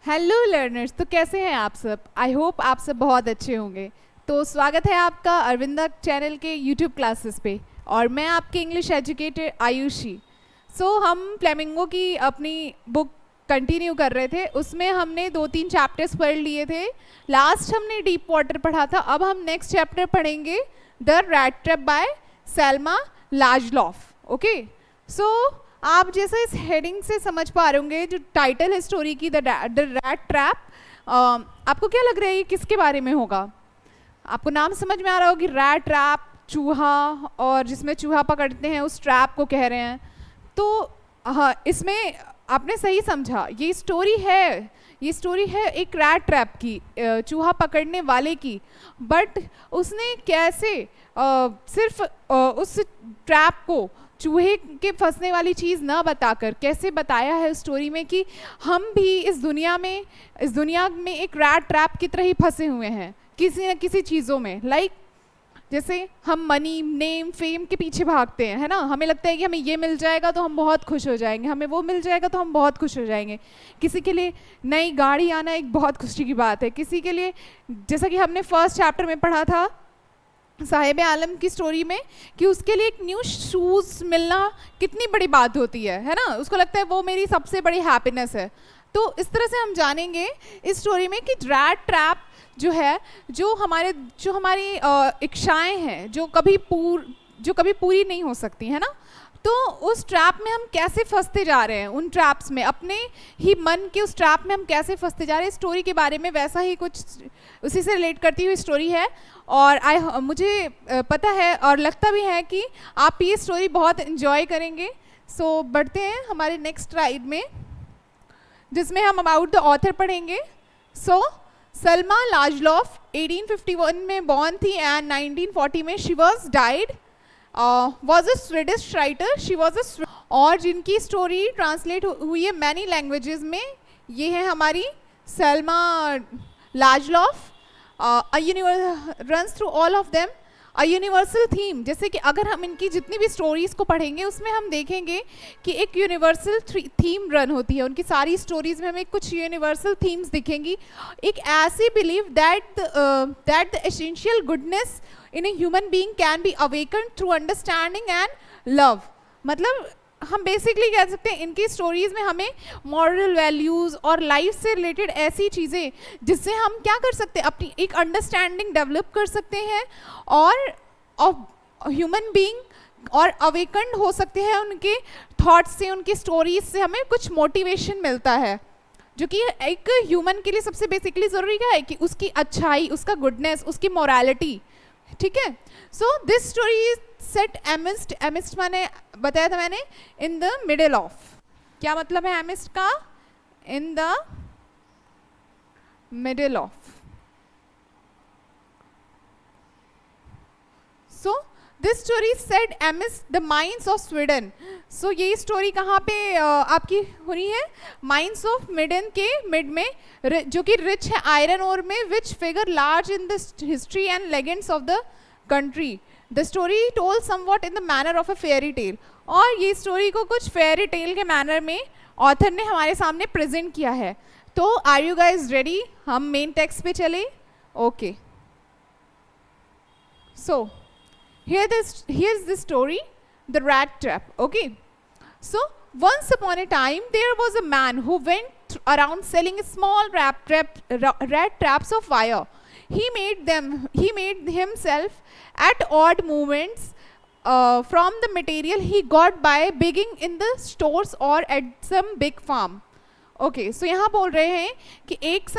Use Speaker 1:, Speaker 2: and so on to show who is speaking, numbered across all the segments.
Speaker 1: Hello learners, तो कैसे हैं आप सब। आई होप आप सब बहुत अच्छे होंगे। तो स्वागत है आपका अरविंदा चैनल के यूट्यूब क्लासेस पे, और मैं आपके इंग्लिश एजुकेटर आयुषी। हम फ्लेमिंगो की अपनी बुक कंटिन्यू कर रहे थे। उसमें हमने 2-3 चैप्टर्स पढ़ लिए थे। लास्ट हमने डीप वाटर पढ़ा था। अब हम नेक्स्ट चैप्टर पढ़ेंगे the rat trap by Selma Lagerlof. Okay, आप जैसे इस हेडिंग से समझ पा रहे होंगे, जो टाइटल है स्टोरी की, द रैट ट्रैप, आपको क्या लग रहा है ये किसके बारे में होगा? आपको नाम समझ में आ रहा होगा कि रैट ट्रैप, चूहा, और जिसमें चूहा पकड़ते हैं उस ट्रैप को कह रहे हैं। तो हाँ, इसमें आपने सही समझा, ये स्टोरी है एक रैट ट्रैप की, चूहा पकड़ने वाले की। बट उसने कैसे सिर्फ उस ट्रैप को, चूहे के फंसने वाली चीज़ ना बताकर, कैसे बताया है स्टोरी में कि हम भी इस दुनिया में एक रैट ट्रैप की तरह ही फंसे हुए हैं किसी न किसी चीज़ों में। लाइक जैसे हम मनी, नेम, फेम के पीछे भागते हैं, है ना। हमें लगता है कि हमें ये मिल जाएगा तो हम बहुत खुश हो जाएंगे, हमें वो मिल जाएगा तो हम बहुत खुश हो जाएंगे। किसी के लिए नई गाड़ी आना एक बहुत खुशी की बात है, किसी के लिए, जैसा कि हमने फर्स्ट चैप्टर में पढ़ा था साहिब आलम की स्टोरी में, कि उसके लिए एक न्यू शूज़ मिलना कितनी बड़ी बात होती है ना। उसको लगता है वो मेरी सबसे बड़ी हैप्पीनेस है। तो इस तरह से हम जानेंगे इस स्टोरी में कि रैट ट्रैप जो है, जो हमारी इच्छाएं हैं, जो कभी पूरी नहीं हो सकती, है ना। तो उस ट्रैप में हम कैसे फंसते जा रहे हैं, उन ट्रैप्स में, अपने ही मन के उस ट्रैप में हम कैसे फंसते जा रहे हैं। स्टोरी के बारे में वैसा ही कुछ उसी से रिलेट करती हुई स्टोरी है। और मुझे पता है और लगता भी है कि आप ये स्टोरी बहुत इन्जॉय करेंगे। बढ़ते हैं हमारे नेक्स्ट स्लाइड में, जिसमें हम अबाउट द ऑथर पढ़ेंगे। सेल्मा लाजलॉफ 1851 में बॉर्न थी एंड 1940 में she was died. Was a Swedish writer, she was और जिनकी स्टोरी ट्रांसलेट हुई है मैनी लैंग्वेजेस में, ये है हमारी Selma Lagerlof. Runs through all of them a universal theme. जैसे कि अगर हम इनकी जितनी भी स्टोरीज को पढ़ेंगे उसमें हम देखेंगे कि एक यूनिवर्सल थीम रन होती है। उनकी सारी स्टोरीज में हमें कुछ यूनिवर्सल थीम्स दिखेंगी। एक ऐसी believe that the essential goodness in a human being can be awakened through understanding and love. मतलब हम बेसिकली कह सकते हैं इनकी स्टोरीज में हमें मॉरल वैल्यूज़ और लाइफ से रिलेटेड ऐसी चीज़ें जिससे हम क्या कर सकते हैं, अपनी एक अंडरस्टैंडिंग डेवलप कर सकते हैं और ह्यूमन बीइंग और अवेकन्ड हो सकते हैं। उनके थॉट्स से, उनकी स्टोरीज से हमें कुछ मोटिवेशन मिलता है, जो कि एक ह्यूमन के लिए सबसे बेसिकली ज़रूरी क्या है कि उसकी अच्छाई, उसका गुडनेस, उसकी मोरालिटी। ठीक है। This story is set amidst माने बताया था मैंने, इन द मिडिल ऑफ। क्या मतलब है एमिस्ट का? In the middle of. This story set amidst the mines of Sweden. ये स्टोरी कहाँ पे आपकी हो रही है? माइंस ऑफ स्वीडन के मिड में, जो कि रिच है आयरन ओर में, which figure large in the history and legends of the country. The story told somewhat in the manner of a fairy tale. और ये स्टोरी को कुछ फेयरी टेल के मैनर में ऑथर ने हमारे सामने प्रेजेंट किया है। तो आर यू गाइज रेडी? हम मेन टेक्स्ट पे चले। Okay, here's the story, the rat trap. Okay, once upon a time there was a man who went around selling small rat traps of wire. He made himself at odd moments from the material he got by begging in the stores or at some big farm. Okay, यहाँ बोल रहे हैं कि एक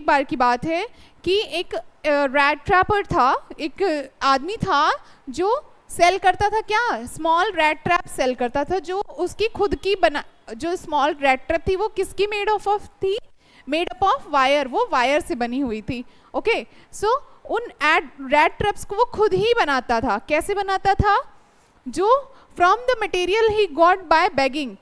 Speaker 1: बार की बात है कि एक रैट ट्रैपर था, एक आदमी था जो सेल करता था, क्या स्मॉल रैट ट्रैप सेल करता था, जो उसकी खुद की जो स्मॉल रैट ट्रैप थी वो किसकी मेड अप ऑफ वायर, वो वायर से बनी हुई थी। ओके, उन रैट ट्रैप्स को वो खुद ही बनाता था। कैसे बनाता था? जो from the material he got by begging,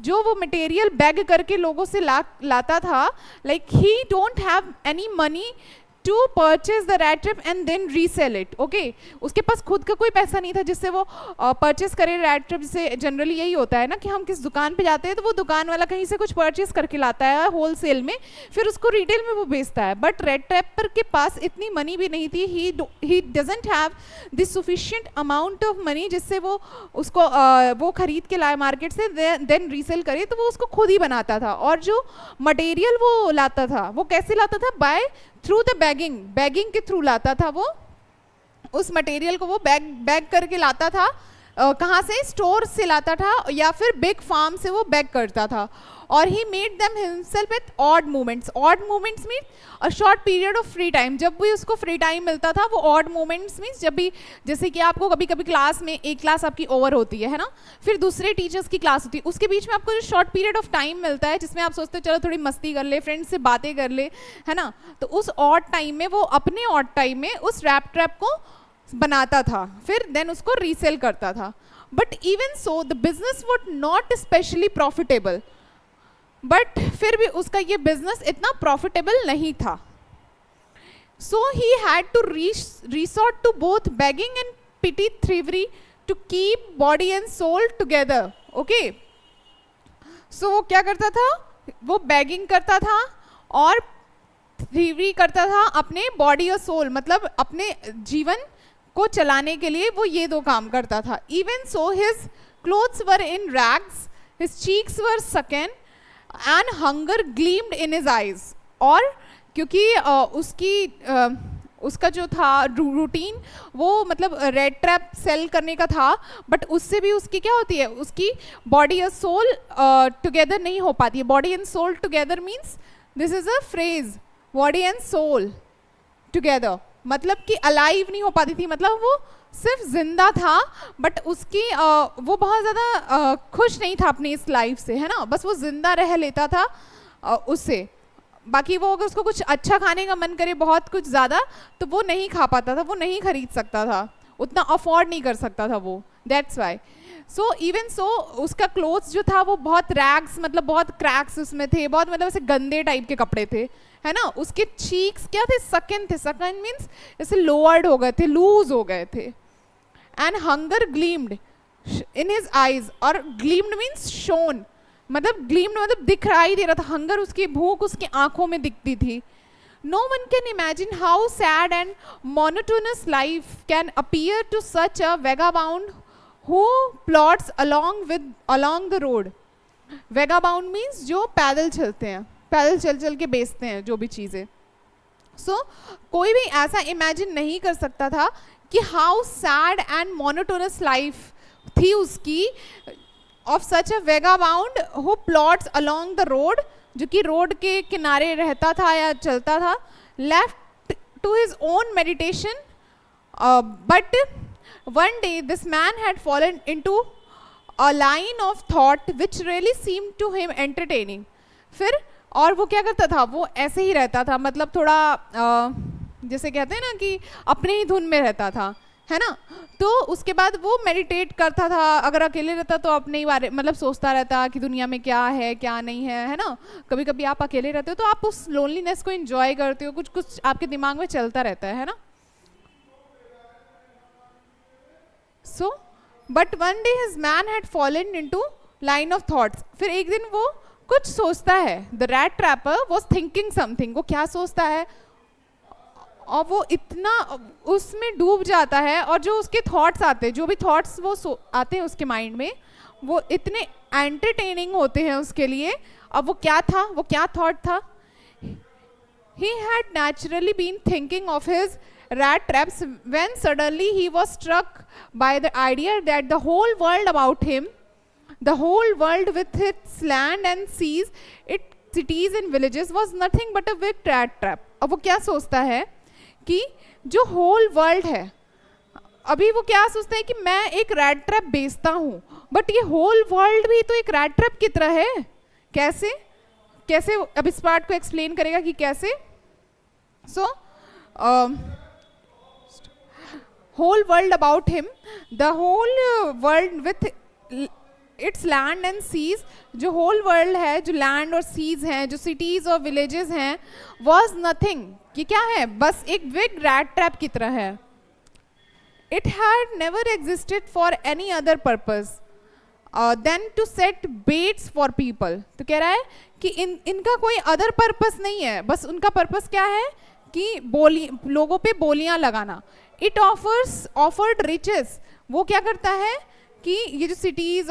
Speaker 1: जो वो मटेरियल बैग करके लोगों से लाता था। Like he don't have any money to purchase the rat trap and then resell it. Okay, उसके पास खुद का कोई पैसा नहीं था जिससे वो परचेज करे रैट ट्रैप. जैसे जनरली यही होता है ना कि हम किस दुकान पे जाते हैं तो वो दुकान वाला कहीं से कुछ परचेज करके लाता है होलसेल में, फिर उसको रिटेल में वो बेचता है. बट रेड ट्रैपर के पास इतनी मनी भी नहीं थी. He doesn't have the sufficient amount of money जिससे वो उसको वो खरीद के लाए मार्केट से, देन रीसेल करे. तो वो उसको खुद ही बनाता था. और जो मटेरियल वो लाता था वो कैसे लाता था? बाय थ्रू द बैगिंग के थ्रू लाता था वो. उस मटेरियल को वो बैग करके लाता था. कहाँ से? स्टोर से लाता था या फिर बिग फार्म से वो बैग करता था. और he made them himself with odd movements. Odd movements mean a short period of free time. जब भी उसको फ्री टाइम मिलता था वो ऑड मूवमेंट्स मीन्स जब भी, जैसे कि आपको कभी कभी क्लास में एक क्लास आपकी ओवर होती है ना, फिर दूसरे टीचर्स की क्लास होती है, उसके बीच में आपको जो शॉर्ट पीरियड ऑफ टाइम मिलता है जिसमें आप सोचते हो चलो थोड़ी मस्ती कर ले, फ्रेंड्स से बातें कर ले, है ना, तो उस ऑड टाइम में वो अपने ऑड टाइम में उस रैट ट्रैप को बनाता था, फिर देन उसको रीसेल करता था. But even so the business would not specially profitable. But फिर भी उसका ये बिजनेस इतना प्रॉफिटेबल नहीं था. So he had to resort to both begging and petty thievery to keep body and soul together. Okay, so वो क्या करता था? वो बेगिंग करता था और थ्रीवरी करता था. अपने बॉडी और सोल मतलब अपने जीवन को चलाने के लिए वो ये दो काम करता था. Even so his clothes were in rags, his cheeks were sunken and hunger gleamed in his eyes. और क्योंकि उसका जो था रूटीन वो मतलब रेड ट्रैप सेल करने का था, बट उससे भी उसकी क्या होती है, उसकी बॉडी और सोल टुगेदर नहीं हो पाती है. Body and soul together means this is a phrase, body and soul together, मतलब कि अलाइव नहीं हो पाती थी. मतलब वो सिर्फ जिंदा था बट उसकी वो बहुत ज़्यादा खुश नहीं था अपनी इस लाइफ से, है ना, बस वो जिंदा रह लेता था उससे. बाकी वो अगर उसको कुछ अच्छा खाने का मन करे बहुत कुछ ज़्यादा तो वो नहीं खा पाता था, वो नहीं खरीद सकता था, उतना अफोर्ड नहीं कर सकता था वो. That's why. So even so उसका क्लोथ्स जो था वो बहुत रैग्स मतलब बहुत क्रैक्स उसमें थे, बहुत मतलब ऐसे गंदे टाइप के कपड़े थे, है ना. उसके चीक्स क्या थे? सकन थे. सकन मीन्स ऐसे लोअर्ड हो गए थे, लूज हो गए थे. And hunger gleamed in his eyes. और ग्लीम्ड मीन्स शोन, मतलब ग्लीम्ड मतलब दिखाई दे रहा था. हंगर उसकी भूख उसकी आंखों में दिखती थी. No one can imagine how sad and monotonous life can appear to such a vagabond who plods along the road. Vagabond means जो पैदल चलते हैं, पैदल चल चल के बेचते हैं जो भी चीज़ें. सो कोई भी ऐसा इमेजिन नहीं कर सकता था कि how sad and monotonous life थी उसकी of such a vagabond who plods along the road, जो कि रोड के किनारे रहता था या चलता था. Left to his own meditation, but one day this man had fallen into a line of thought which really seemed to him entertaining. फिर और वो क्या करता था? वो ऐसे ही रहता था, मतलब थोड़ा जैसे कहते हैं ना कि अपने ही धुन में रहता था, है ना. तो उसके बाद वो मेडिटेट करता था. अगर अकेले रहता तो अपने ही बारे मतलब सोचता रहता कि दुनिया में क्या है क्या नहीं है ना. कभी कभी आप अकेले रहते हो तो आप उस लोनलीनेस को एंजॉय करते हो, कुछ कुछ आपके दिमाग में चलता रहता है ना. So but one day his man had fallen into line of thoughts. फिर एक दिन वो कुछ सोचता है. The rat trapper was thinking something. वो क्या सोचता है और वो इतना उसमें डूब जाता है और जो उसके थॉट्स आते हैं, जो भी थॉट्स वो आते हैं उसके माइंड में, वो इतने एंटरटेनिंग होते हैं उसके लिए. अब वो क्या था, वो क्या थॉट था? He had naturally been thinking of his rat traps when suddenly he was struck by the idea that the whole world about him, the whole world with its land and seas, its cities and villages was nothing but a big rat trap. अब वो क्या सोचता है कि जो whole world है, अभी वो क्या सोचता है कि मैं एक रैट ट्रैप बेचता हूँ, बट ये होल वर्ल्ड भी तो एक रैट ट्रैप की तरह है. कैसे कैसे अब इस पार्ट को एक्सप्लेन करेगा कि कैसे. So whole world about him, the whole world with its land and seas, जो होल वर्ल्ड है, जो लैंड और सीज हैं, जो सिटीज और विलेजेस हैं, वॉज नथिंग, ये क्या है, बस एक बिग रैट ट्रैप की तरह है. It had never existed for any other purpose than to set baits for people. तो कह रहा है कि इनका कोई अदर पर्पस नहीं है, बस उनका पर्पस क्या है कि लोगों पे बोलियां लगाना. इट ऑफर्ड रिचेस, वो क्या करता है कि ये जो सिटीज़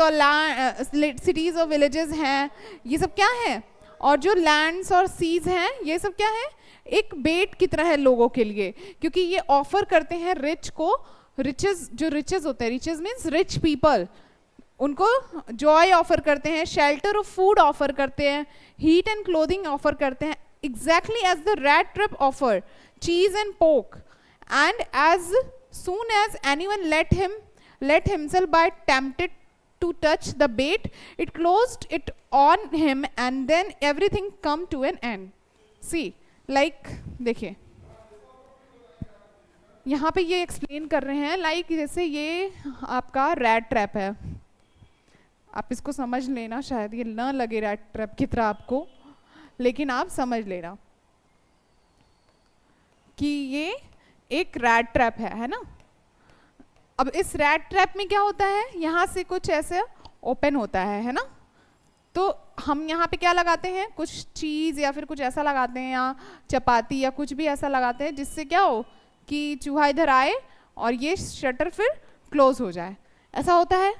Speaker 1: और विलेजेस हैं, ये सब क्या है, और जो लैंड्स और सीज हैं, ये सब क्या है, एक बेट की तरह है लोगों के लिए, क्योंकि ये ऑफर करते हैं रिच को, रिचेस, जो रिचेस होते हैं, रिचेस मीन्स रिच पीपल, उनको जॉय ऑफर करते हैं, शेल्टर और फूड ऑफर करते हैं, हीट एंड क्लोथिंग ऑफर करते हैं, exactly as the rat trap offered cheese and pork. And as soon as anyone let himself by tempted to touch the bait, it closed it on him, and then everything come to an end. See, like देखिए यहाँ पे ये explain कर रहे हैं, like जैसे ये आपका रैट ट्रैप है, आप इसको समझ लेना, शायद ये ना लगे रैट ट्रैप की तरह आपको, लेकिन आप समझ लेना कि ये एक रैट ट्रैप है ना. अब इस रैट ट्रैप में क्या होता है, यहाँ से कुछ ऐसे ओपन होता है ना, तो हम यहाँ पे क्या लगाते हैं, कुछ चीज़ या फिर कुछ ऐसा लगाते हैं, या चपाती या कुछ भी ऐसा लगाते हैं जिससे क्या हो कि चूहा इधर आए और ये शटर फिर क्लोज हो जाए. ऐसा होता है,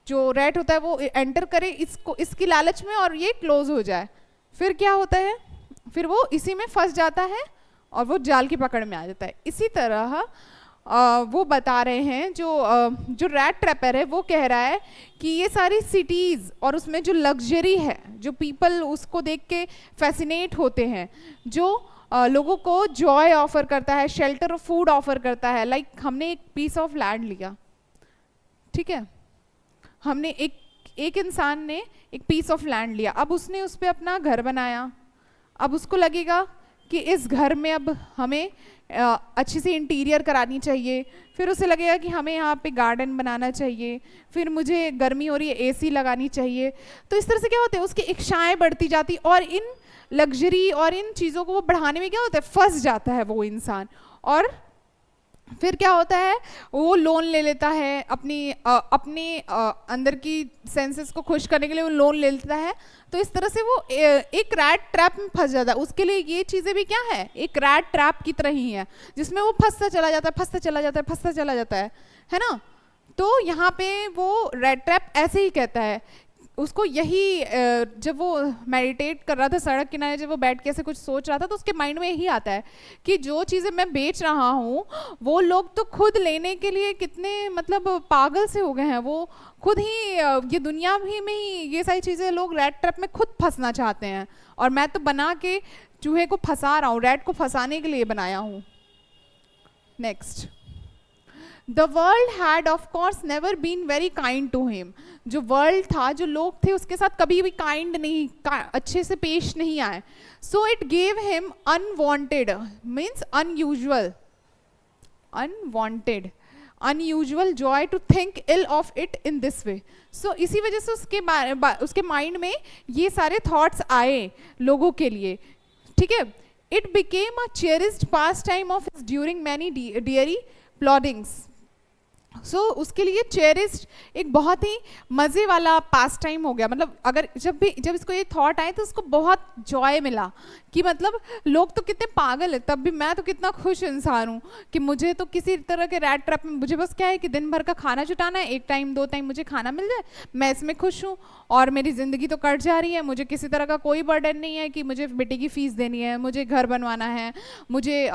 Speaker 1: जो रैट होता है वो एंटर करे इसकी लालच में और ये क्लोज हो जाए. फिर क्या होता है, फिर वो इसी में फंस जाता है और वो जाल की पकड़ में आ जाता है. इसी तरह वो बता रहे हैं, जो रैट ट्रैपर है वो कह रहा है कि ये सारी सिटीज़ और उसमें जो लग्जरी है, जो पीपल उसको देख के फैसिनेट होते हैं, जो लोगों को जॉय ऑफर करता है, शेल्टर और फूड ऑफर करता है. लाइक हमने एक पीस ऑफ लैंड लिया, ठीक है, हमने एक इंसान ने एक पीस ऑफ लैंड लिया, अब उसने उस पर अपना घर बनाया. अब उसको लगेगा कि इस घर में अब हमें अच्छी सी इंटीरियर करानी चाहिए, फिर उसे लगेगा कि हमें यहाँ पे गार्डन बनाना चाहिए, फिर मुझे गर्मी हो रही है एसी लगानी चाहिए. तो इस तरह से क्या होता है, उसकी इच्छाएं बढ़ती जाती, और इन लग्जरी और इन चीज़ों को वो बढ़ाने में क्या होता है, फंस जाता है वो इंसान. और फिर क्या होता है, वो लोन ले लेता है, अपनी अंदर की सेंसेस को खुश करने के लिए वो लोन ले लेता है. तो इस तरह से वो एक रैट ट्रैप में फंस जाता है. उसके लिए ये चीज़ें भी क्या है, एक रैट ट्रैप की तरह ही है, जिसमें वो फंसता चला जाता है ना. तो यहाँ पे वो रैट ट्रैप ऐसे ही कहता है, उसको यही जब वो मेडिटेट कर रहा था सड़क किनारे, जब वो बैठ के ऐसे कुछ सोच रहा था, तो उसके माइंड में यही आता है कि जो चीज़ें मैं बेच रहा हूँ वो लोग तो खुद लेने के लिए कितने मतलब पागल से हो गए हैं, वो खुद ही ये दुनिया भी में ही ये सारी चीज़ें लोग रैट ट्रैप में खुद फंसना चाहते हैं, और मैं तो बना के चूहे को फंसा रहा हूँ, रैट को फंसाने के लिए बनाया हूँ. Next, the world had of course never been very kind to him. जो वर्ल्ड था, जो लोग थे, उसके साथ कभी भी काइंड नहीं, अच्छे से पेश नहीं आए. So it gave him unwanted means unusual joy to think ill of it in this way. So इसी वजह से उसके माइंड में ये सारे थॉट्स आए लोगों के लिए, ठीक है. It became a cherished pastime of during many dreary ploddings. So उसके लिए चेरिस्ड एक बहुत ही मज़े वाला पास टाइम हो गया. मतलब अगर जब इसको ये थॉट आए तो उसको बहुत जॉय मिला कि मतलब लोग तो कितने पागल है, तब भी मैं तो कितना खुश इंसान हूँ कि मुझे तो किसी तरह के रैट ट्रैप में, मुझे बस क्या है कि दिन भर का खाना जुटाना है, 1 टाइम 2 टाइम मुझे खाना मिल जाए, मैं इसमें खुश हूँ और मेरी ज़िंदगी तो कट जा रही है. मुझे किसी तरह का कोई बर्डन नहीं है कि मुझे बेटे की फ़ीस देनी है, मुझे घर बनवाना है, मुझे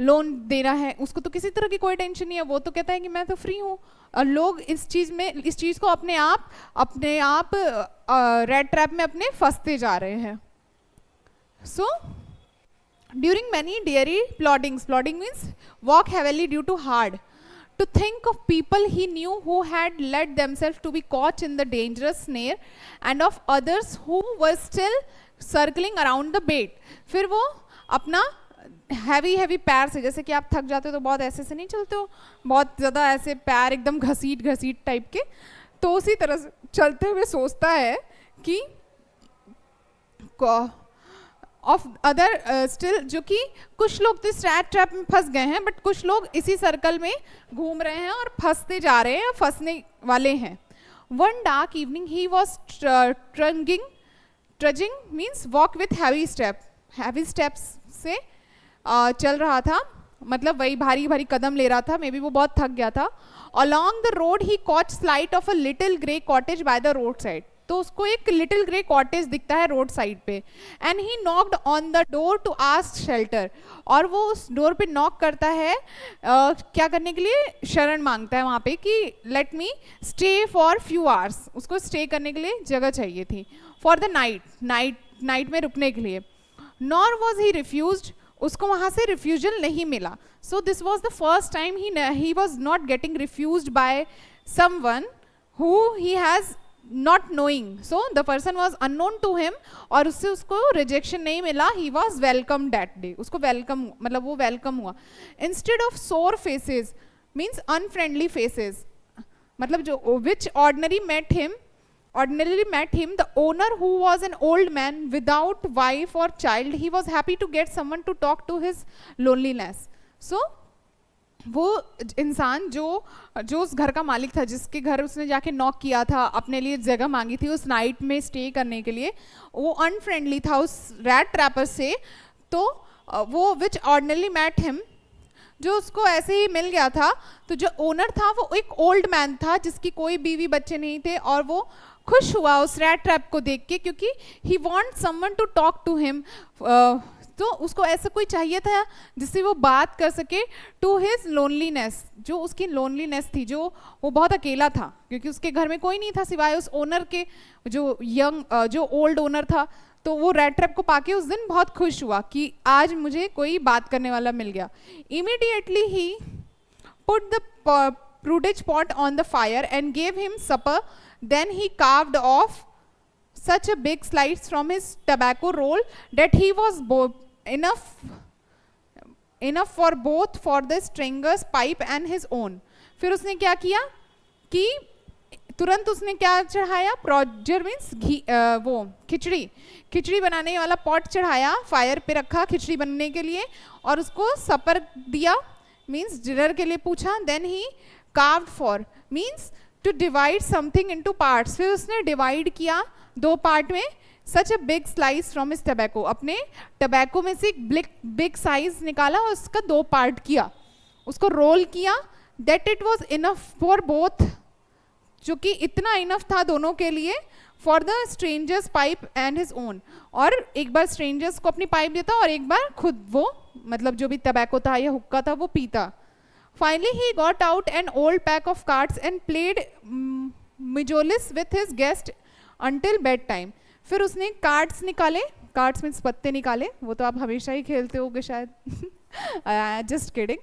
Speaker 1: लोन देना है, उसको तो किसी तरह की कोई टेंशन नहीं है. वो तो कहता है कि मैं तो फ्री हूँ. और लोग इस चीज़ को अपने आप रेड ट्रैप में अपने फंसते जा रहे हैं. So during many dreary plodding means walk heavily due to hard to think of people he knew who had let themselves to be caught in the dangerous snare and of others who were still circling around the bait. फिर वो अपना heavy पैर से, जैसे कि आप थक जाते हो तो बहुत ऐसे से नहीं चलते हो, बहुत ज़्यादा ऐसे पैर एकदम घसीट टाइप के, तो उसी तरह से चलते हुए सोचता है कि ऑफ अदर स्टिल, जो कि कुछ लोग तो इस रैट ट्रैप में फंस गए हैं, बट कुछ लोग इसी सर्कल में घूम रहे हैं और फंसते जा रहे हैं, फंसने वाले हैं. One dark evening he was ट्रजिंग means walk with heavy steps से चल रहा था, मतलब वही भारी भारी कदम ले रहा था, मे बी वो बहुत थक गया था. Along the road he caught sight of a little grey cottage by the road side. तो उसको एक लिटिल ग्रे कॉटेज दिखता है रोड साइड पे. And he knocked on the door to ask shelter. और वो उस डोर पे नॉक करता है क्या करने के लिए, शरण मांगता है वहाँ पे कि let me stay for few hours. उसको स्टे करने के लिए जगह चाहिए थी, फॉर द नाइट में रुकने के लिए. Nor was he refused. उसको वहाँ से रिफ्यूजल नहीं मिला. So this was the first time he was not getting refused by someone who he has not knowing, so the person was unknown to him, और उससे उसको रिजेक्शन नहीं मिला. he was welcomed that day. उसको welcome, मतलब वो welcome हुआ. instead of sore faces means unfriendly faces, मतलब जो which ordinarily met him, the owner who was an old man without wife or child, he was happy to get someone to talk to his loneliness. so वो इंसान जो उस घर का मालिक था, जिसके घर उसने जाके नॉक किया था, अपने लिए जगह मांगी थी उस नाइट में स्टे करने के लिए, वो अनफ्रेंडली था उस रैट ट्रैपर से. तो वो विच ऑर्डिनरली मैट हिम, जो उसको ऐसे ही मिल गया था. तो जो ओनर था वो एक ओल्ड मैन था जिसकी कोई बीवी बच्चे नहीं थे, और वो खुश हुआ उस रैट ट्रैप को देख के, क्योंकि he want someone to talk to him. तो उसको ऐसा कोई चाहिए था जिससे वो बात कर सके टू हिज लोनलीनेस, जो उसकी लोनलीनेस थी, जो वो बहुत अकेला था, क्योंकि उसके घर में कोई नहीं था सिवाय उस ओनर के, जो ओल्ड ओनर था. तो वो रैट ट्रैप को पाके उस दिन बहुत खुश हुआ कि आज मुझे कोई बात करने वाला मिल गया. Immediately he put the prudage pot on the fire and gave him supper. Then he carved off such a big slice from his tobacco roll that he was enough for both for the stranger's pipe and his own. फिर उसने क्या किया कि तुरंत उसने क्या चढ़ाया, प्रोजर means घी, वो खिचड़ी बनाने वाला पॉट चढ़ाया, फायर पे रखा खिचड़ी बनने के लिए, और उसको सपर दिया मीन्स डिनर के लिए पूछा. Then he carved for means to divide something into parts. फिर उसने डिवाइड किया दो पार्ट में. Such a big slice from his tobacco, अपने टबैको में से एक बिग साइज निकाला और उसका दो पार्ट किया, उसको रोल किया. That it was enough for both, जो कि इतना इनफ था दोनों के लिए. For the strangers pipe and his own, और एक बार स्ट्रेंजर्स को अपनी पाइप देता और एक बार खुद वो, मतलब जो भी टबैको था या हुक्का था वो पीता. Finally he got out an old pack of cards and played mjolis with his guest until bedtime. फिर उसने कार्ड्स निकाले, कार्ड्स मीन्स पत्ते निकाले, वो तो आप हमेशा ही खेलते होगे शायद, जस्ट किडिंग.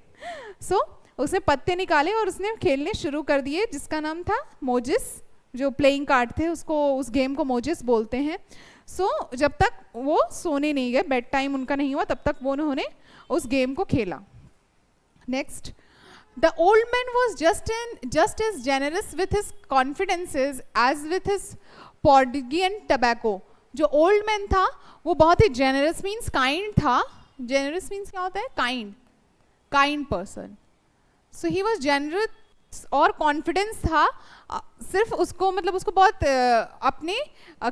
Speaker 1: सो उसने पत्ते निकाले और उसने खेलने शुरू कर दिए, जिसका नाम था मोजिस. जो प्लेइंग कार्ड थे उसको, उस गेम को मोजिस बोलते हैं. सो जब तक वो सोने नहीं गए, बेड टाइम उनका नहीं हुआ, तब तक वो उन्होंने उस गेम को खेला. Next, the old man was just as generous with his confidences as with his prodigy and tobacco. जो ओल्ड मैन था वो बहुत ही जेनरस मीन्स काइंड था. जेनरस मीन्स क्या होता है, kind person. So he was generous और कॉन्फिडेंस था. सिर्फ उसको, मतलब उसको बहुत अपने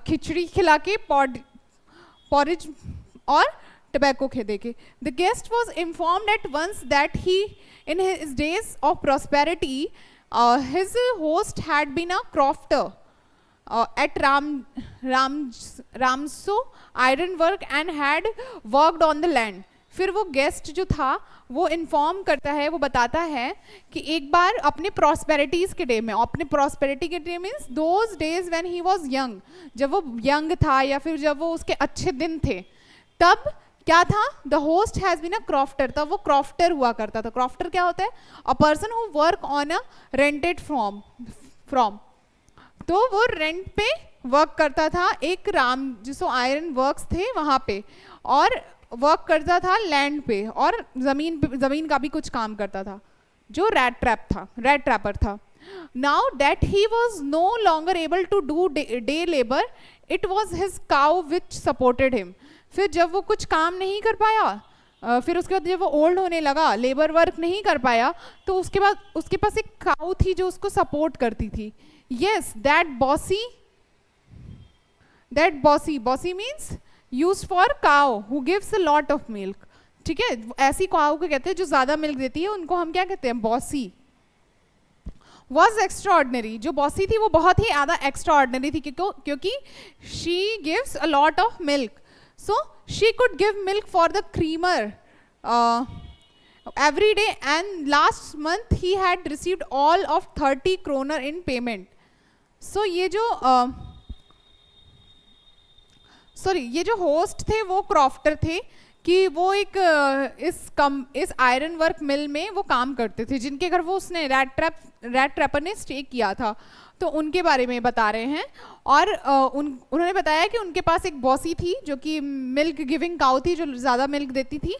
Speaker 1: खिचड़ी खिला के, पॉरिज और टबैको दे के. The guest was informed at once that he in his days of prosperity his host had been a crofter at Ramso iron work and had worked on the land. फिर वो guest जो था वो inform करता है, वो बताता है कि एक बार अपने प्रॉस्पेरिटीज़ के डे में, अपने प्रॉस्पेरिटी के day means those days when he was young, जब वो यंग था या फिर जब वो उसके अच्छे दिन थे, तब क्या था, the host has been a crofter. तब वो क्रॉफ्टर हुआ करता था. क्रॉफ्टर क्या होता है, a person who work on a rented from. तो वो रेंट पे वर्क करता था एक जिसको आयरन वर्क्स थे वहाँ पे, और वर्क करता था लैंड पे, और ज़मीन का भी कुछ काम करता था, जो रैट ट्रैपर था. Now that he was no longer able to do day labor, it was his cow which supported him. फिर जब वो कुछ काम नहीं कर पाया, फिर उसके बाद जब वो ओल्ड होने लगा, लेबर वर्क नहीं कर पाया, तो उसके बाद उसके पास एक काऊ थी जो उसको सपोर्ट करती थी. Yes, that bossy means used for cow who gives a lot of milk. ठीक है, ऐसी काऊ को कहते हैं जो ज्यादा मिल्क देती है, उनको हम क्या कहते हैं, बॉसी. वॉज एक्स्ट्राऑर्डिनरी, जो बॉसी थी वो बहुत ही ज़्यादा एक्स्ट्राऑर्डिनरी थी क्योंकि she gives a lot of milk. So she could give milk for the creamer every day, and last month he had received all of 30 kroner in payment. So ये जो host थे वो क्रॉफ्टर थे कि वो एक इस आयरन वर्क मिल में वो काम करते थे, जिनके घर वो उसने रैट ट्रैपर ने स्टे किया था. तो उनके बारे में बता रहे हैं. और उन्होंने बताया कि उनके पास एक बॉसी थी जो कि मिल्क गिविंग काऊ थी, जो ज़्यादा मिल्क देती थी.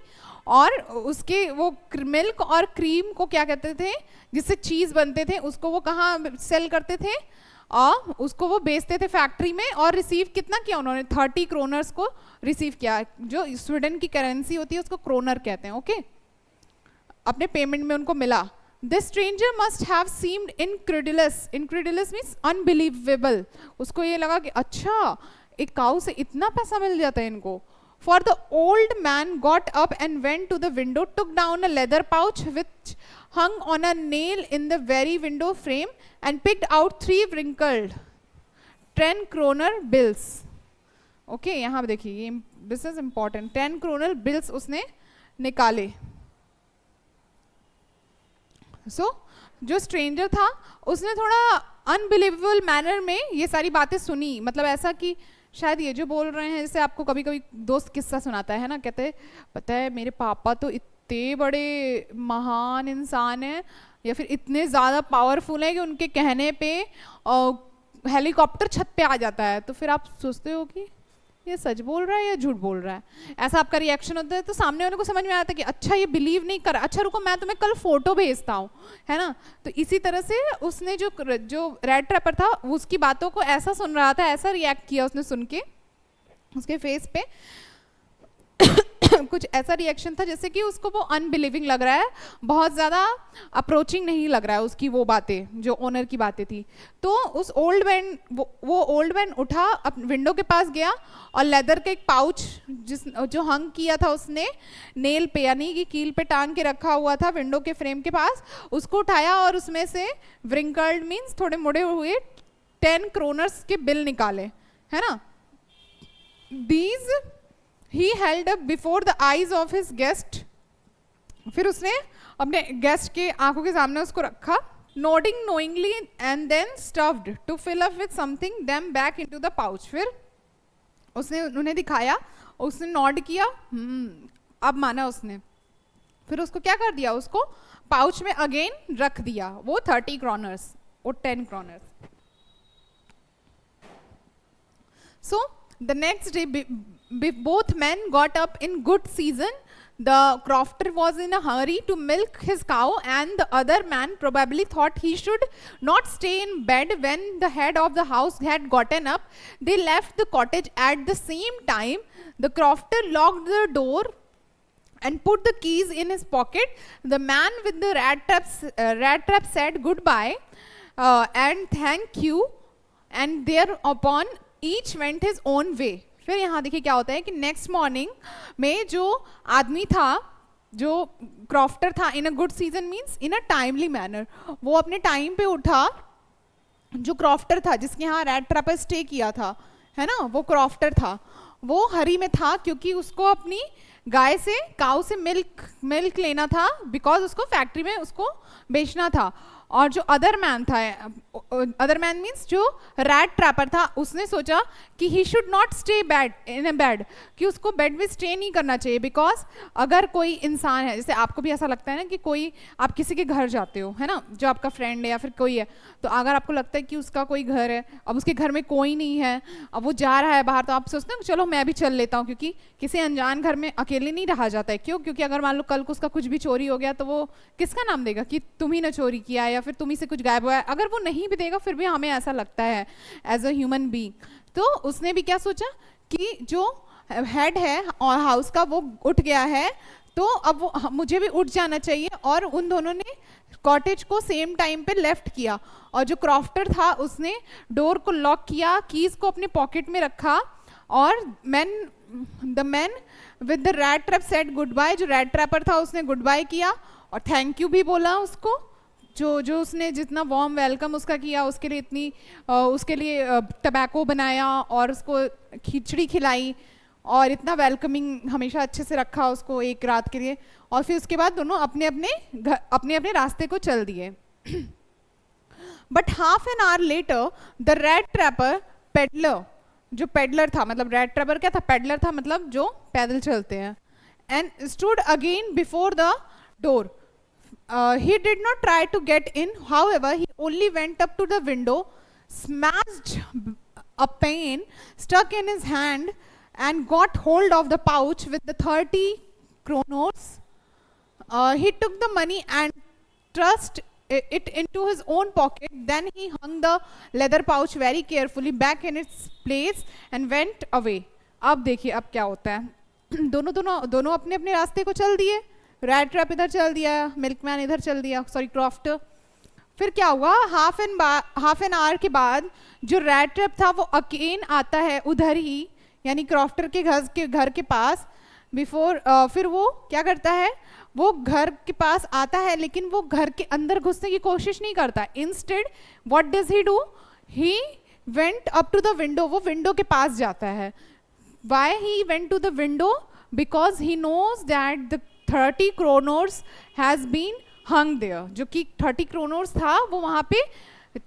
Speaker 1: और उसके वो मिल्क और क्रीम को क्या कहते थे, जिससे चीज़ बनते थे, उसको वो कहाँ सेल करते थे, और उसको वो बेचते थे फैक्ट्री में. और रिसीव कितना किया उन्होंने, 30 क्रोनर्स को रिसीव किया, जो स्वीडन की करेंसी होती है उसको क्रोनर कहते हैं. ओके, अपने पेमेंट में उनको मिला. This stranger must have seemed incredulous means unbelievable. उसको ये लगा कि अच्छा एक काऊ से इतना पैसा मिल जाता है इनको. For the old man got up and went to the window, took down a leather pouch which hung on a nail in the very window frame, and picked out 3 wrinkled 10 kroner bills. Okay, यहाँ देखिए, ये this is important. 10 kroner bills उसने निकाले. So जो stranger था उसने थोड़ा unbelievable manner में ये सारी बातें सुनी. मतलब ऐसा कि शायद ये जो बोल रहे हैं, जैसे आपको कभी कभी दोस्त किस्सा सुनाता है ना, कहते पता है मेरे पापा तो इतने बड़े महान इंसान हैं, या फिर इतने ज़्यादा पावरफुल हैं कि उनके कहने पे हेलीकॉप्टर छत पे आ जाता है. तो फिर आप सोचते हो कि ये सच बोल रहा है या झूठ बोल रहा है. ऐसा आपका रिएक्शन होता है. तो सामने वाले को समझ में आता है कि अच्छा ये बिलीव नहीं कर, अच्छा रुको मैं तुम्हें कल फोटो भेजता हूँ, है ना. तो इसी तरह से उसने जो रेड ट्रैपर था उसकी बातों को ऐसा सुन रहा था, ऐसा रिएक्ट किया उसने सुन के. उसके फेस पे कुछ ऐसा रिएक्शन था जैसे कि उसको वो अनबिलीविंग लग रहा है, बहुत ज़्यादा अप्रोचिंग नहीं लग रहा है उसकी वो बातें, जो ओनर की बातें थी. तो उस ओल्ड मैन उठा, अपने विंडो के पास गया और लेदर का एक पाउच जो हंग किया था उसने नेल पे, यानी कि कील पे टांग के रखा हुआ था विंडो के फ्रेम के पास, उसको उठाया और उसमें से व्रिंकल्ड मीन्स थोड़े मुड़े हुए 10 क्रोनर्स के बिल निकाले, है ना. These he held up before the eyes of his guest. फिर उसने अपने गेस्ट के आंखों के सामने उसको रखा. nodding knowingly and then stuffed to fill up with something them back into the pouch. फिर उसने उन्हें दिखाया, उसने नॉड किया, अब माना उसने. फिर उसको क्या कर दिया, उसको पाउच में अगेन रख दिया, वो 30 क्रोनर्स और 10 kroners. So the next day both men got up in good season. The crofter was in a hurry to milk his cow, and the other man probably thought he should not stay in bed when the head of the house had gotten up. They left the cottage at the same time. The crofter locked the door and put the keys in his pocket. The man with the rat trap said goodbye and thank you, and thereupon each went his own way. फिर यहाँ देखिए क्या होता है कि next morning में जो आदमी था, जो क्रॉफ्टर था, in a good season means in a timely manner, वो अपने टाइम पे उठा. जो क्रॉफ्टर था जिसके यहाँ रेड ट्रैपर स्टे किया था, है ना, वो क्रॉफ्टर था, वो हरी में था क्योंकि उसको अपनी गाय से, काऊ से मिल्क लेना था, बिकॉज उसको फैक्ट्री में उसको बेचना था. और जो अदर मैन था, अदर मैन मीन्स जो रैट ट्रैपर था, उसने सोचा कि he should not stay in a bed, कि उसको बेड में स्टे नहीं करना चाहिए. बिकॉज अगर कोई इंसान है, जैसे आपको भी ऐसा लगता है ना कि कोई, आप किसी के घर जाते हो, है ना, जो आपका फ्रेंड है या फिर कोई है, तो अगर आपको लगता है कि उसका कोई घर है, अब उसके घर में कोई नहीं है, अब वो जा रहा है बाहर, तो आप सोचते हो चलो मैं भी चल लेता हूँ, क्योंकि किसी अनजान घर में अकेले नहीं रहा जाता है। क्यों? क्योंकि अगर मान लो कल को उसका कुछ भी चोरी हो गया तो वो किसका नाम देगा कि तुम ही ने चोरी किया या फिर तुम ही से कुछ गायब हुआ है। अगर वो नहीं भी देगा फिर भी हमें ऐसा लगता है एज अ ह्यूमन बीइंग। तो उसने भी क्या सोचा कि जो हेड है और हाउस का वो उठ गया है तो अब वो मुझे भी उठ जाना चाहिए, और उन दोनों ने कॉटेज को सेम टाइम पे लेफ्ट किया। और जो क्रॉफ्टर था उसने डोर को लॉक किया, कीज को अपने पॉकेट में रखा, और the man with the rat trap said good bye, जो रैट ट्रैपर था उसने गुड बाय किया और थैंक यू भी बोला उसको, जो उसने जितना वार्म वेलकम उसका किया उसके लिए, इतनी उसके लिए टबैको बनाया और उसको खिचड़ी खिलाई और इतना वेलकमिंग हमेशा अच्छे से रखा उसको एक रात के लिए। और फिर उसके बाद दोनों अपने अपने रास्ते को चल दिए। But half an hour later the rat trapper peddler, जो पेडलर था, मतलब रेड ट्रैपर क्या था? पेडलर था, मतलब जो पैदल चलते हैं, and stood again before the door. He did not try to get in, however, he only went up to the window, smashed a pane, stuck in his hand, and got hold of the pouch with the 30 kronos. He took the money and thrust it into his own pocket. Then he hung the leather pouch very carefully back in its place and went away. अब देखिए अब क्या होता है। दोनों अपने अपने रास्ते को चल दिए। रैट ट्रैप इधर चल दिया, मिल्कमैन इधर चल दिया, सॉरी क्रॉफ्टर। फिर क्या हुआ, हाफ एन आवर के बाद जो रैट ट्रैप था वो अगेन आता है उधर ही, यानी क्रॉफ्टर के घर के पास। फिर वो क्या करता है, वो घर के पास आता है लेकिन वो घर के अंदर घुसने की कोशिश नहीं करता। Instead what does he do, he went up to the window, वो विंडो के पास जाता है। Why he went to the window? Because he knows that the 30 kronos has been hung there, जो कि 30 kronos था वो वहाँ पे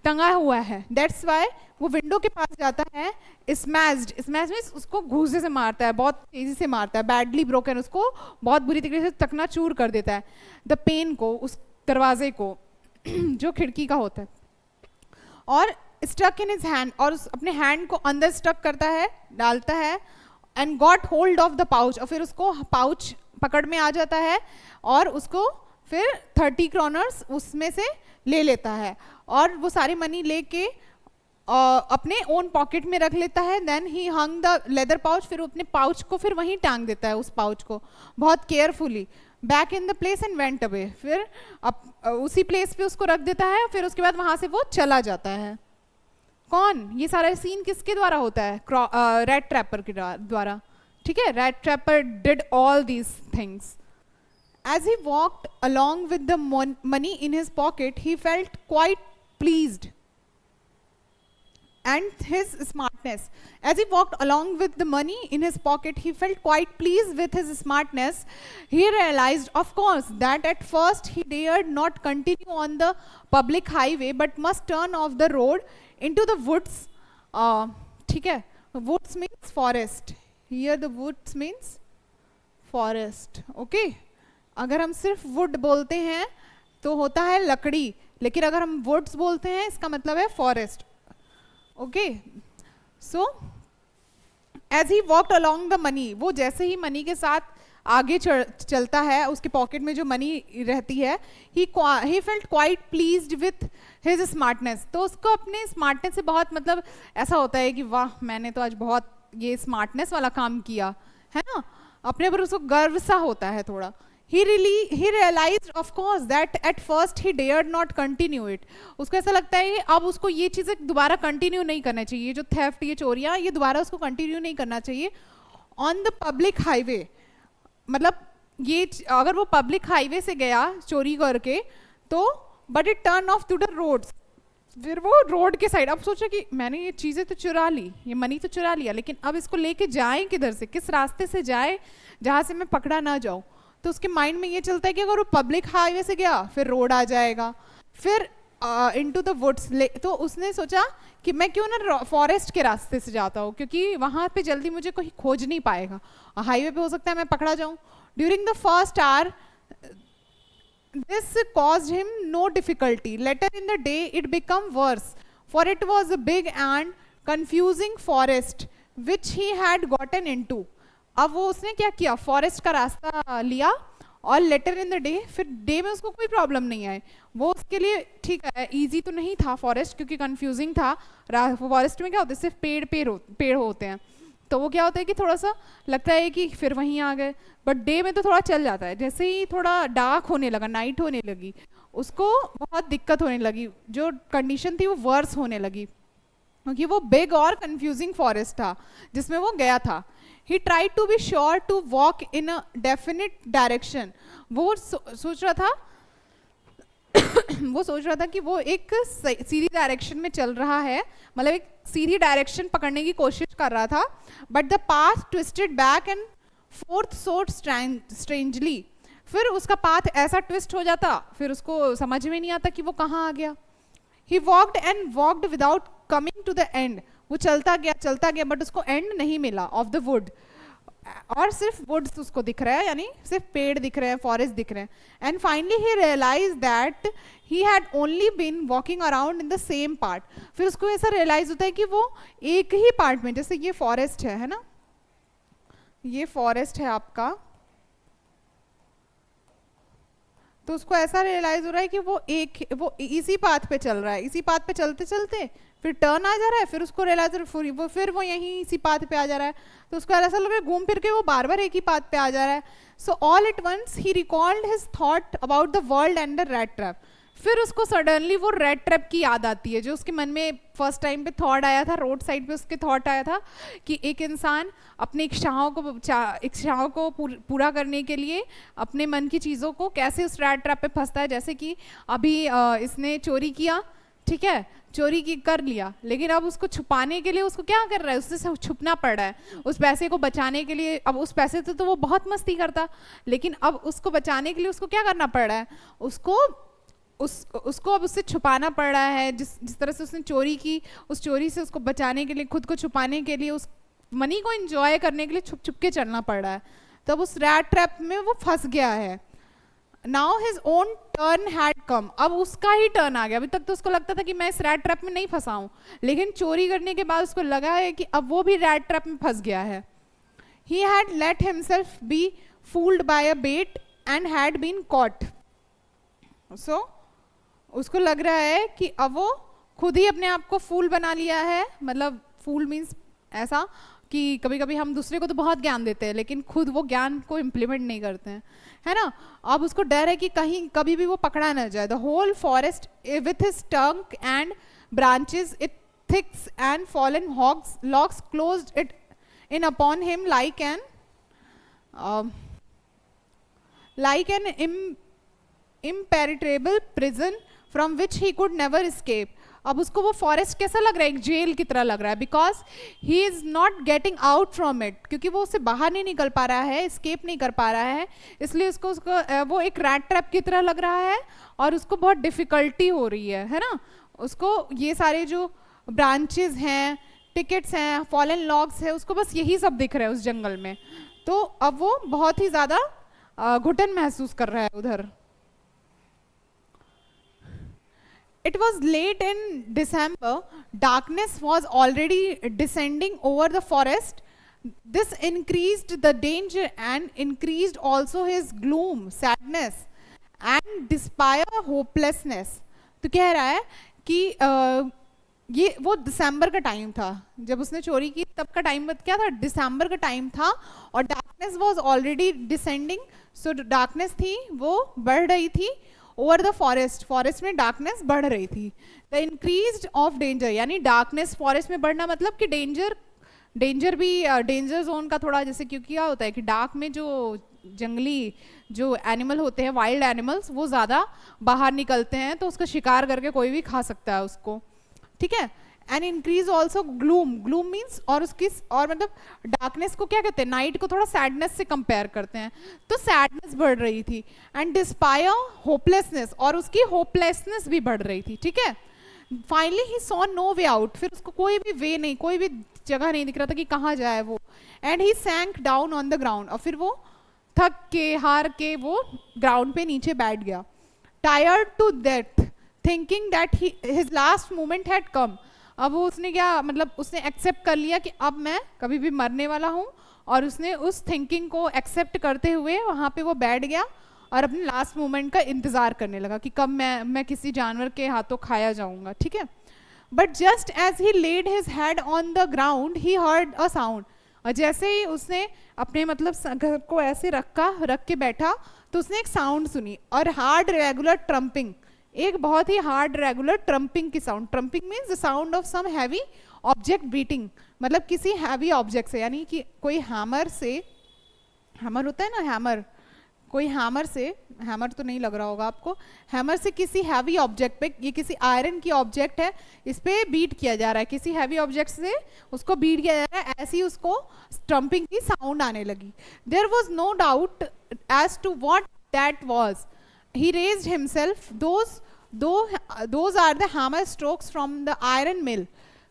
Speaker 1: टंगा हुआ है। That's why वो विंडो के पास जाता है। Smashed means उसको घूसे से मारता है, बहुत तेजी से मारता है। Badly broken, उसको बहुत बुरी तरीके से चकनाचूर कर देता है। The pane को, उस दरवाजे को जो खिड़की का होता है, और stuck in his hand, और अपने हैंड को अंदर स्टक करता है, डालता है, and got hold of the pouch, और फिर उसको पाउच पकड़ में आ जाता है और उसको फिर 30 kronos उसमें से ले लेता है और वो सारी मनी लेके अपने ओन पॉकेट में रख लेता है। Then he hung the leather pouch, फिर अपने पाउच को फिर वहीं टांग देता है, उस पाउच को बहुत carefully back in the place and went away. फिर उसी प्लेस पे उसको रख देता है, फिर उसके बाद वहां से वो चला जाता है। कौन? ये सारा सीन किसके द्वारा होता है? रेड ट्रैपर के द्वारा। ठीक है, red trapper did all these things. As he walked along with the money in his pocket, he felt quite pleased and his smartness. As he walked along with the money in his pocket, he felt quite pleased with his smartness. He realized, of course, that at first he dared not continue on the public highway, but must turn off the road into the woods. ठीक है, woods means forest. Here the woods means forest. Okay. अगर हम सिर्फ would बोलते हैं तो होता है लकड़ी, लेकिन अगर हम वुड्स बोलते हैं इसका मतलब है forest. Okay, so as he walked along the money, वो जैसे ही मनी के साथ आगे चलता है, उसके पॉकेट में जो मनी रहती है, he felt quite pleased with his smartness. तो उसको अपने स्मार्टनेस से बहुत मतलब ऐसा होता है कि वाह मैंने तो आज बहुत ये स्मार्टनेस वाला काम किया है ना, अपने पर उसको गर्व सा होता है थोड़ा। He realized, of course, that at first he dared not continue it. उसको ऐसा लगता है अब उसको ये चीज़ें दोबारा कंटिन्यू नहीं करना चाहिए, जो थेफ्ट, ये चोरियाँ, ये दोबारा उसको कंटिन्यू नहीं करना चाहिए ऑन द पब्लिक हाईवे। मतलब ये अगर वो पब्लिक हाईवे से गया चोरी करके तो but it turn off to the roads, फिर वो रोड के साइड, अब सोचा कि मैंने ये चीज़ें तो चुरा ली, ये मनी तो चुरा लिया, लेकिन अब इसको लेके जाए किधर से, किस रास्ते से जाए जहाँ से मैं पकड़ा ना जाऊँ। तो उसके माइंड में ये चलता है कि अगर वो पब्लिक हाईवे से गया फिर रोड आ जाएगा, फिर इनटू द वुड्स। तो उसने सोचा कि मैं क्यों ना फॉरेस्ट के रास्ते से जाता हूँ, क्योंकि वहाँ पे जल्दी मुझे कोई खोज नहीं पाएगा, हाईवे पे हो सकता है मैं पकड़ा जाऊँ। During the first hour this caused him no difficulty. Later in the day it became worse, for it was a big and confusing forest which he had gotten into. अब वो उसने क्या किया, फॉरेस्ट का रास्ता लिया, और लेटर इन द डे, फिर डे में उसको कोई प्रॉब्लम नहीं आई। वो उसके लिए ठीक है, इजी तो नहीं था फॉरेस्ट, क्योंकि कंफ्यूजिंग था। फॉरेस्ट में क्या होता है, सिर्फ पेड़ होते हैं, तो वो क्या होता है कि थोड़ा सा लगता है कि फिर वहीं आ गए, बट डे में तो थोड़ा चल जाता है। जैसे ही थोड़ा डार्क होने लगा, नाइट होने लगी, उसको बहुत दिक्कत होने लगी, जो कंडीशन थी वो वर्स होने लगी, क्योंकि वो बिग और कंफ्यूजिंग फॉरेस्ट था जिसमें वो गया था। He try to be sure to walk in a definite direction. वो सोच रहा था वो सोच रहा था कि वो एक सीधी डायरेक्शन में चल रहा है, मतलब एक सीधी डायरेक्शन पकड़ने की कोशिश कर रहा था, but the path twisted back and fourth so strangely. फिर उसका पाथ ऐसा ट्विस्ट हो जाता, फिर उसको समझ में नहीं आता कि वो कहाँ आ गया। He walked and walked without coming to the end. वो चलता गया, बट उसको एंड नहीं मिला ऑफ द वुड, और सिर्फ वुड्स उसको दिख रहा है, यानी सिर्फ पेड़ दिख रहे हैं, फॉरेस्ट दिख रहे हैं। And finally he realise that he had only been walking around in the same part. फिर उसको ऐसा रियलाइज होता है कि वो एक ही पार्ट में, जैसे ये फॉरेस्ट है ना, ये फॉरेस्ट है आपका, तो उसको ऐसा रियलाइज हो रहा है कि वो इसी पाथ पे चल रहा है, इसी पाथ पे चलते चलते फिर टर्न आ जा रहा है, फिर उसको रियलाइज फिर वो यहीं इसी पाथ पे आ जा रहा है, तो उसको ऐसा लग रहा है घूम फिर के वो बार बार एक ही पाथ पे आ जा रहा है। So all at once he recalled his thought about the world and the rat trap. फिर उसको सडनली वो रेड ट्रैप की याद आती है, जो उसके मन में फर्स्ट टाइम पे थॉट आया था, रोड साइड पे उसके थॉट आया था कि एक इंसान अपनी इच्छाओं को पूरा करने के लिए अपने मन की चीज़ों को कैसे उस रेड ट्रैप पे फंसता है। जैसे कि अभी इसने चोरी किया, ठीक है, चोरी की कर लिया, लेकिन अब उसको छुपाने के लिए उसको क्या कर रहा है, उससे छुपना पड़ रहा है उस पैसे को बचाने के लिए। अब उस पैसे से तो वो बहुत मस्ती करता, लेकिन अब उसको बचाने के लिए उसको क्या करना पड़ रहा है, उसको अब उससे छुपाना पड़ रहा है। जिस तरह से उसने चोरी की, उस चोरी से उसको बचाने के लिए, खुद को छुपाने के लिए, उस मनी को एंजॉय करने के लिए छुप छुप के चलना पड़ रहा है। तब उस रैट ट्रैप में वो फंस गया है। Now his own turn had come, अब उसका ही टर्न आ गया। अभी तक तो उसको लगता था कि मैं इस रैट ट्रैप में नहीं फंसा हूं, लेकिन चोरी करने के बाद उसको लगा है कि अब वो भी रैट ट्रैप में फंस गया है। He had let himself be fooled by a bait and had been caught. So उसको लग रहा है कि अब वो खुद ही अपने आप को फूल बना लिया है। मतलब फूल मीन्स ऐसा कि कभी कभी हम दूसरे को तो बहुत ज्ञान देते हैं, लेकिन खुद वो ज्ञान को इम्प्लीमेंट नहीं करते हैं, है ना। अब उसको डर है कि कहीं कभी भी वो पकड़ा ना जाए। The whole forest with his trunk and branches it thickets and fallen logs closed it in upon him like an impenetrable prison from which he could never escape. अब उसको वो फॉरेस्ट कैसा लग रहा है, एक जेल की तरह लग रहा है, because he is not getting out from it, क्योंकि वो उससे बाहर नहीं निकल पा रहा है, एस्केप नहीं कर पा रहा है, इसलिए उसको वो एक रैट ट्रैप की तरह लग रहा है और उसको बहुत डिफिकल्टी हो रही है ना। उसको ये सारे जो ब्रांचेस हैं, टिकट्स हैं, फॉलन लॉग्स है, उसको बस यही सब दिख रहा है उस जंगल में। तो अब वो बहुत ही ज़्यादा घुटन महसूस कर रहा है उधर। It was late in December. Darkness was already descending over the forest. This increased the danger and increased also his gloom, sadness and despair, hopelessness. तो कह रहा है कि ये वो दिसंबर का टाइम था जब उसने चोरी की, तब का टाइम क्या था, दिसंबर का टाइम था, और darkness was already descending. So darkness थी, वो बढ़ रही थी ओवर द फॉरेस्ट में डार्कनेस बढ़ रही थी। द इंक्रीज ऑफ डेंजर, यानी डार्कनेस फॉरेस्ट में बढ़ना मतलब कि डेंजर भी डेंजर जोन का थोड़ा, जैसे क्योंकि क्या होता है कि डार्क में जो जंगली जो एनिमल होते हैं, वाइल्ड एनिमल्स, वो ज़्यादा बाहर निकलते हैं, तो उसका शिकार करके कोई भी खा सकता है उसको, ठीक है। And increase also gloom means, और मतलब डार्कनेस को क्या कहते हैं, नाइट को थोड़ा सैडनेस से कंपेयर करते हैं, तो सैडनेस बढ़ रही थी। एंड डिस्पायर, होपलेसनेस, और उसकी होपलेसनेस भी बढ़ रही थी, ठीक है। Finally he saw no way out, फिर उसको कोई भी वे नहीं, कोई भी जगह नहीं दिख रहा था कि कहाँ जाए वो। And he sank down on the ground, और फिर वो थक के हार के वो ग्राउंड पे नीचे बैठ गया। Tired to death, thinking that his last moment had come. अब उसने क्या मतलब उसने एक्सेप्ट कर लिया कि अब मैं कभी भी मरने वाला हूँ, और उसने उस थिंकिंग को एक्सेप्ट करते हुए वहाँ पे वो बैठ गया और अपने लास्ट मोमेंट का इंतज़ार करने लगा कि कब मैं किसी जानवर के हाथों खाया जाऊँगा, ठीक है। But just as he laid his head on the ground he heard a sound, और जैसे ही उसने अपने मतलब घर को ऐसे रख के बैठा तो उसने एक साउंड सुनी, और हार्ड रेगुलर ट्रम्पिंग, एक बहुत ही हार्ड रेगुलर ट्रम्पिंग की sound. Trumping means the sound of some heavy object beating, मतलब किसी हैवी ऑब्जेक्ट से, यानी कि कोई हैमर से, हैमर होता है ना हैमर, कोई हैमर से, हैमर तो नहीं लग रहा होगा आपको, हैमर से किसी हैवी ऑब्जेक्ट पे, ये किसी आयरन की ऑब्जेक्ट है, इस पे बीट किया जा रहा है, किसी हैवी ऑब्जेक्ट से उसको बीट किया जा रहा है, ऐसी उसको स्टम्पिंग की साउंड आने लगी। There was no doubt as to what that was, he raised himself, those are the hammer strokes from the iron mill.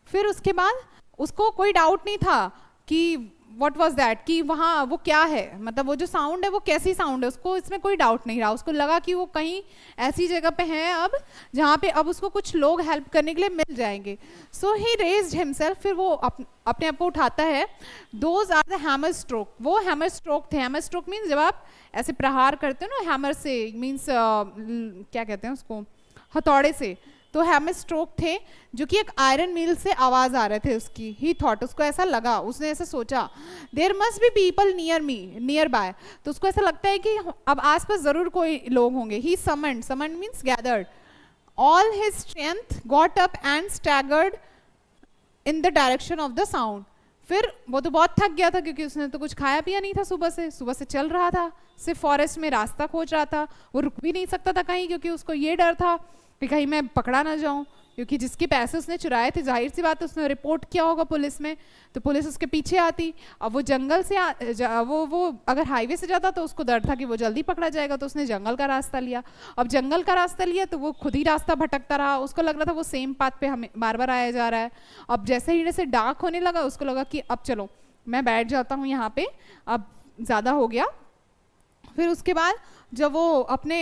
Speaker 1: फिर उसके बाद उसको कोई डाउट नहीं था कि व्हाट वाज दैट, कि वहाँ वो क्या है, मतलब वो जो साउंड है वो कैसी साउंड है, उसको इसमें कोई डाउट नहीं रहा। उसको लगा कि वो कहीं ऐसी जगह पे है अब जहाँ पे अब उसको कुछ लोग हेल्प करने के लिए मिल जाएंगे। सो ही रेज्ड हिमसेल्फ, फिर वो अपने आप को उठाता है। Those are the hammer stroke, वो हैमर स्ट्रोक थे। हैमर स्ट्रोक मीन्स जब आप ऐसे प्रहार करते हो ना हैमर से, मीन्स क्या कहते हैं उसको, हथौड़े से, तो हैमर स्ट्रोक थे जो कि एक आयरन मिल से आवाज आ रहे थे उसकी। ही थॉट, उसको ऐसा लगा, उसने ऐसा सोचा, there must be people near me, nearby, तो उसको ऐसा लगता है कि अब आसपास जरूर कोई लोग होंगे। He summoned, summoned means gathered, all his strength got up and staggered in the direction of the sound. फिर वो तो बहुत थक गया था क्योंकि उसने तो कुछ खाया पिया नहीं था, सुबह से चल रहा था, सिर्फ फॉरेस्ट में रास्ता खोज रहा था, वो रुक भी नहीं सकता था कहीं, क्योंकि उसको ये डर था कि कहीं मैं पकड़ा ना जाऊं, क्योंकि जिसके पैसे उसने चुराए थे, जाहिर सी बात है उसने रिपोर्ट किया होगा पुलिस में, तो पुलिस उसके पीछे आती। अब वो जंगल से वो अगर हाईवे से जाता तो उसको डर था कि वो जल्दी पकड़ा जाएगा, तो उसने जंगल का रास्ता लिया। अब जंगल का रास्ता लिया तो वो खुद ही रास्ता भटकता रहा, उसको लग रहा था वो सेम पाथ पे हमें बार बार आया जा रहा है। अब जैसे ही जैसे डार्क होने लगा उसको लगा कि अब चलो मैं बैठ जाता हूँ यहाँ पे, अब ज़्यादा हो गया। फिर उसके बाद जब वो अपने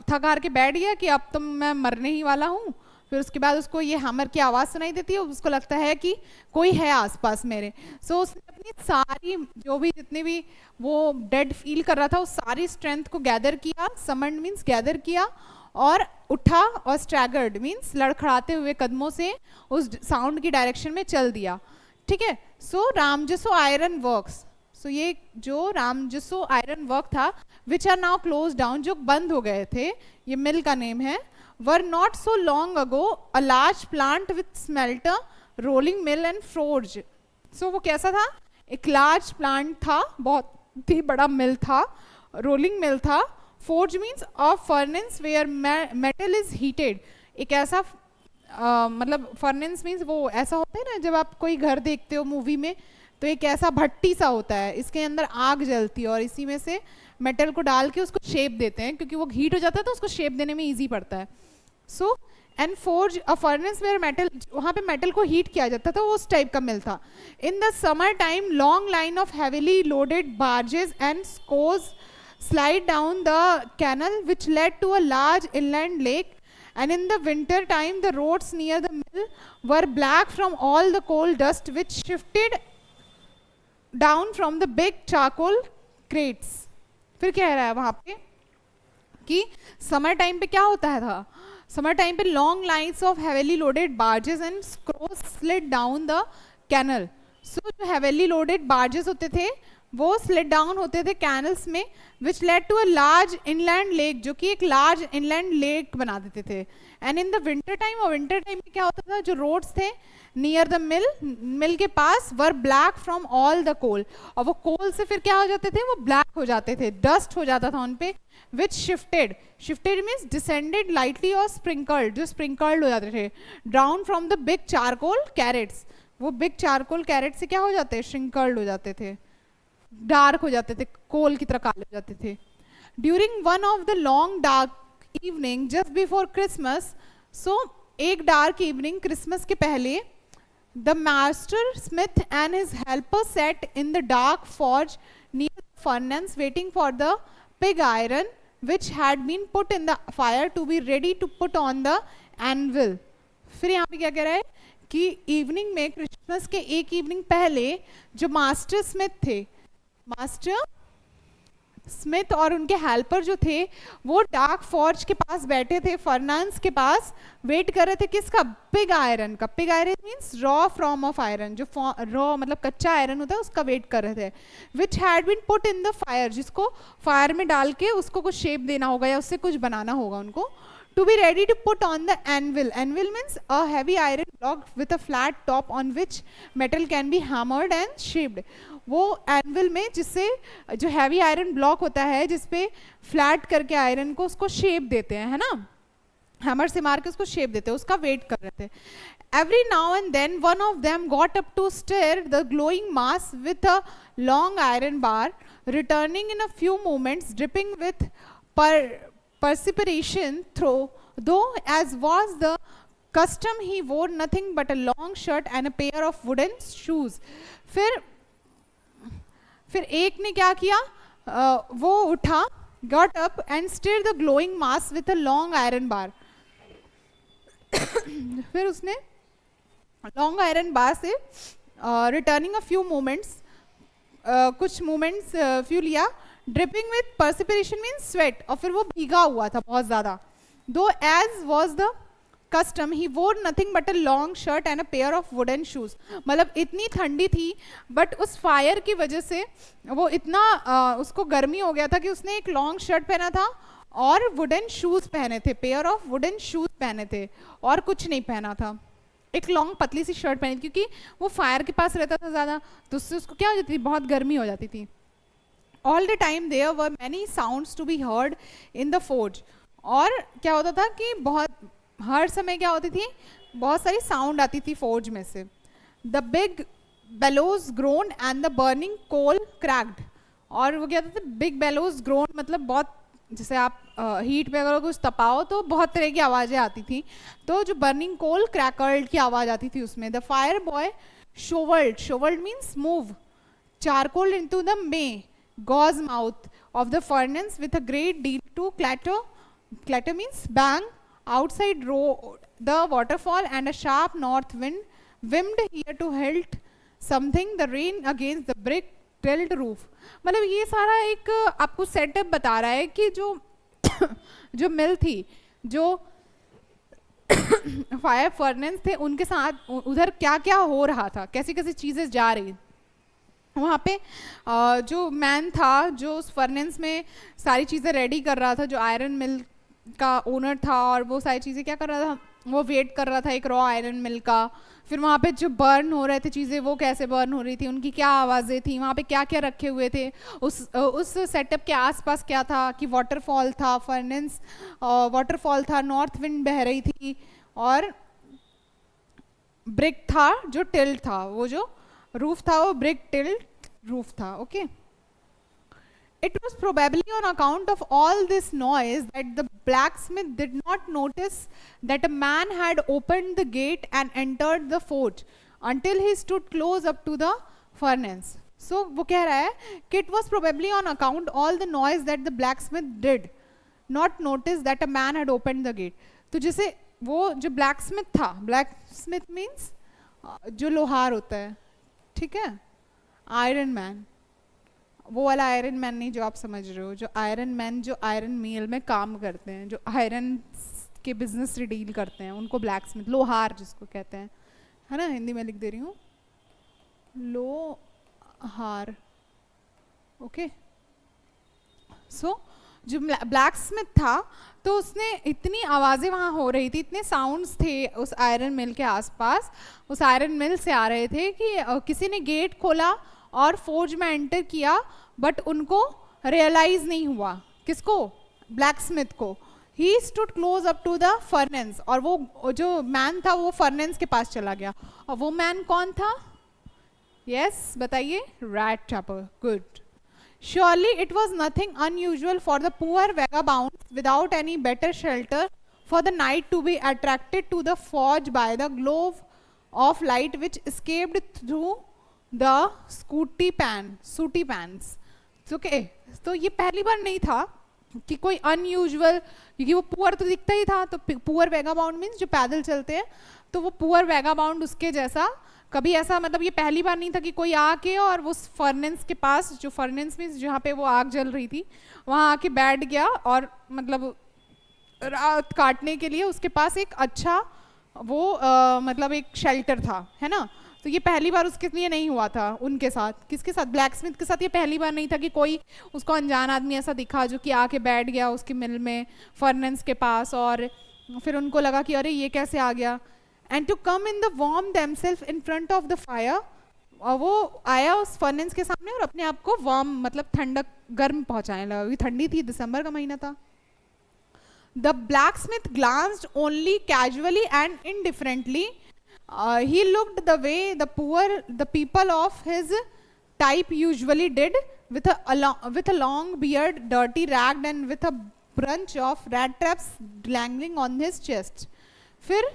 Speaker 1: थक हार के बैठ गया कि अब तो मैं मरने ही वाला हूँ, फिर उसके बाद उसको ये हैमर की आवाज़ सुनाई देती है, उसको लगता है कि कोई है आसपास मेरे। सो उसने अपनी सारी जो भी जितने भी वो डेड फील कर रहा था उस सारी स्ट्रेंथ को गैदर किया, समंड मीन्स गैदर किया, और उठा, और स्ट्रैगर्ड मीन्स लड़खड़ाते हुए कदमों से उस साउंड की डायरेक्शन में चल दिया, ठीक है। सो रामजसो आयरन वर्क्स, सो ये जो रामजसो आयरन वर्क था, which are now close down, जो बंद हो गए थे, ये मिल का नेम है, were not so long ago a large plant with smelter, rolling mill and forge. So वो कैसा था, एक लार्ज प्लांट था, बहुत ही बड़ा मिल था, रोलिंग मिल था, forge means a furnace where metal is heated, एक ऐसा मतलब फर्नेस मीन्स वो ऐसा होता है ना जब आप कोई घर देखते हो मूवी में, तो एक ऐसा भट्टी सा होता है, इसके अंदर आग जलती है और इसी में से मेटल को डाल के उसको शेप देते हैं, क्योंकि वो हीट हो जाता है तो उसको शेप देने में इजी पड़ता है। So and forge a furnace where metal, वहाँ पे मेटल को हीट किया जाता था, वो उस टाइप का मिल था। In the summer time long line of heavily loaded barges and scows slide down the canal which led to a large inland lake, and in the winter time the roads near the mill were black from all the coal dust which shifted down from the big charcoal crates। फिर क्या रहा है वहाँ पे कि summer time पे क्या होता है था, समर टाइम पे long lines of heavily loaded barges and scows slid down the canal. So जो हेवीली लोडेड बार्जेस होते थे वो स्लिड डाउन होते थे कैनल्स में, which led to a large inland lake, जो कि एक लार्ज इनलैंड लेक बना देते थे। And in the winter time, और विंटर टाइम में क्या होता था, जो रोड्स थे नियर द मिल के पास, were black from all the coal, और वो कोल से फिर क्या हो जाते थे, वो ब्लैक हो जाते थे, डस्ट हो जाता था उन पे, which shifted, shifted means descended lightly और स्प्रिंकल्ड, जो स्प्रिंकल्ड हो जाते थे, down from the big charcoal crates, वो बिग चारकोल कैरेट से क्या हो जाते, श्रिंकल्ड हो जाते थे, डार्क हो जाते थे, कोल की तरह काले हो जाते थे। During one of the long dark evening just before Christmas, so एक डार्क इवनिंग क्रिसमस के पहले, the master smith and his helper set in the dark forge near the furnace waiting for the pig iron which had been put in the fire to be ready to put on the anvil. फिर यहाँ पे क्या कह रहा है कि evening में, Christmas के एक इवनिंग पहले, जो मास्टर स्मिथ थे मास्टर स्मिथ और उनके हेल्पर जो थे वो डार्क फॉर्ज के पास बैठे थे, फर्नांस के पास वेट कर रहे थे किसका, पिग आयरन का। Pig iron means raw form of iron, जो रॉ मतलब कच्चा आयरन होता है उसका वेट कर रहे थे। Which had been put in the fire, जिसको फायर में डाल के उसको कुछ शेप देना होगा या उससे कुछ बनाना होगा उनको। To be ready to put on the anvil. Anvil means a heavy iron block with a flat top on which metal can be hammered and shaped. वो एनविल में जिससे जो हैवी आयरन ब्लॉक होता है जिसपे फ्लैट करके iron को उसको शेप देते हैं, है ना, हैमर से मार के उसको शेप देते हैं, उसका वेट कर रहे थे। Every now and then one of them got up to stir the glowing mass with a long iron bar, returning in a few moments, dripping with perspiration through, though as was the custom he wore nothing but a long shirt and a pair of wooden shoes. फिर एक ने क्या किया, वो उठा, got up and stirred the glowing mass with a long iron bar. फिर उसने long iron bar से रिटर्निंग अ फ्यू मोमेंट्स, कुछ मोमेंट्स फ्यू लिया, ड्रिपिंग विथ पर्सिपिरेशन मीन्स स्वेट, और फिर वो भीगा हुआ था बहुत ज़्यादा। दो एज वॉज द कस्टम ही वोर nothing but a long shirt and a pair of wooden shoes. मतलब इतनी ठंडी थी बट उस फायर की वजह से वो इतना उसको गर्मी हो गया था कि उसने एक लॉन्ग शर्ट पहना था और वुडन शूज़ पहने थे, पेयर ऑफ वुडन शूज़ पहने थे, और कुछ नहीं पहना था। एक लॉन्ग पतली सी शर्ट पहनी थी क्योंकि वो फायर के पास रहता था ज़्यादा, तो उससे उसको क्या हो जाती थी, बहुत गर्मी हो जाती थी। All the time there were many sounds to be heard in the forge. और क्या होता था कि बहुत हर समय क्या होती थी, बहुत सारी साउंड आती थी फोर्ज में से। The big bellows groan and the burning coal cracked. और वो क्या होता था, बिग बेलोज ग्रोन मतलब बहुत, जैसे आप हीट पे अगर कुछ तपाओ तो बहुत तरह की आवाज़ें आती थी, तो जो बर्निंग कोल क्रैकल्ड की आवाज़ आती थी उसमें। The fire boy shovelled, shovelled means move charcoal into the maw gauze mouth of the furnace with a great deal to clatter. Clatter means bang. Outside roared the waterfall and a sharp north wind whimmed here to hilt something the rain against the brick tilled roof. मतलब ये सारा एक आपको setup बता रहा है कि जो जो मिल थी, जो फायर फर्नेस थे, उनके साथ उधर क्या क्या हो रहा था, कैसी कैसी चीज़ें जा रही। वहाँ पे जो मैन था जो उस फर्नेस में सारी चीज़ें रेडी कर रहा था, जो आयरन मिल का ओनर था, और वो सारी चीज़ें क्या कर रहा था, वो वेट कर रहा था एक रॉ आयरन मिल का। फिर वहाँ पे जो बर्न हो रहे थे चीज़ें, वो कैसे बर्न हो रही थी, उनकी क्या आवाज़ें थी, वहाँ पे क्या क्या रखे हुए थे, उस सेटअप के आसपास क्या था कि वाटरफॉल था, फर्नेस वाटरफॉल था, नॉर्थ विंड बह रही थी, और ब्रिक था जो टिल था, वो जो रूफ था वो ब्रिक टिल रूफ था। Okay, It was probably on account of all this noise that the blacksmith did not notice that a man had opened the gate and entered the forge until he stood close up to the furnace. So वो कह रहा है कि it was probably on account all the noise that the blacksmith did not notice that a man had opened the gate. तो जैसे वो जो blacksmith था, blacksmith means जो लोहार होता है, ठीक है, आयरन मैन, वो वाला आयरन मैन नहीं जो आप समझ रहे हो, जो आयरन मैन जो आयरन मील में काम करते हैं, जो आयरन के बिजनेस से डील करते हैं, उनको ब्लैक स्मिथ, लोहार जिसको कहते हैं, है ना, हिंदी में लिख दे रही हूँ, लोहार। ओके, सो जो ब्लैक स्मिथ था तो उसने इतनी आवाज़ें वहाँ हो रही थी, इतने साउंड्स थे उस आयरन मिल के आसपास, उस आयरन मिल से आ रहे थे कि किसी ने गेट खोला और फोर्ज में एंटर किया, बट उनको रियलाइज नहीं हुआ, किसको, ब्लैक स्मिथ को। He stood close up to the furnace, और वो जो मैन था वो फर्नेस के पास चला गया, और वो मैन कौन था, यस बताइए, rat trapper, good. Surely it was nothing unusual for the poor vagabonds without any better shelter for the night to be attracted to the forge by the glow of light which escaped through the sooty pans. Okay, तो ये पहली बार नहीं था कि कोई unusual, क्योंकि वो poor तो दिखता ही था, तो पुअर वैगाबाउंड मीन्स जो पैदल चलते हैं, तो वो पुअर वैगाबाउंड उसके जैसा कभी ऐसा मतलब ये पहली बार नहीं था कि कोई आके और वो फर्नेस के पास, जो फर्नेस में जहाँ पे वो आग जल रही थी वहाँ आके बैठ गया और मतलब रात काटने के लिए उसके पास एक अच्छा वो मतलब एक शेल्टर था, है ना। तो ये पहली बार उसके लिए नहीं हुआ था उनके साथ। किसके साथ? ब्लैकस्मिथ के साथ ये पहली बार नहीं था कि कोई उसको अनजान आदमी ऐसा दिखा जो कि आके बैठ गया उसकी मिल में फर्नेस के पास, और फिर उनको लगा कि अरे ये कैसे आ गया। And to come in the warm themself in front of the fire, और वो आया उस फर्नेस के सामने और अपने आप को वार्म मतलब ठंडक गर्म पहुंचाने लगा, क्योंकि ठंडी थी, दिसंबर का महीना था। The blacksmith glanced only casually and indifferently. He looked the way the people of his type usually did, with a long beard, dirty, ragged, and with a bunch of rat traps dangling on his chest. फिर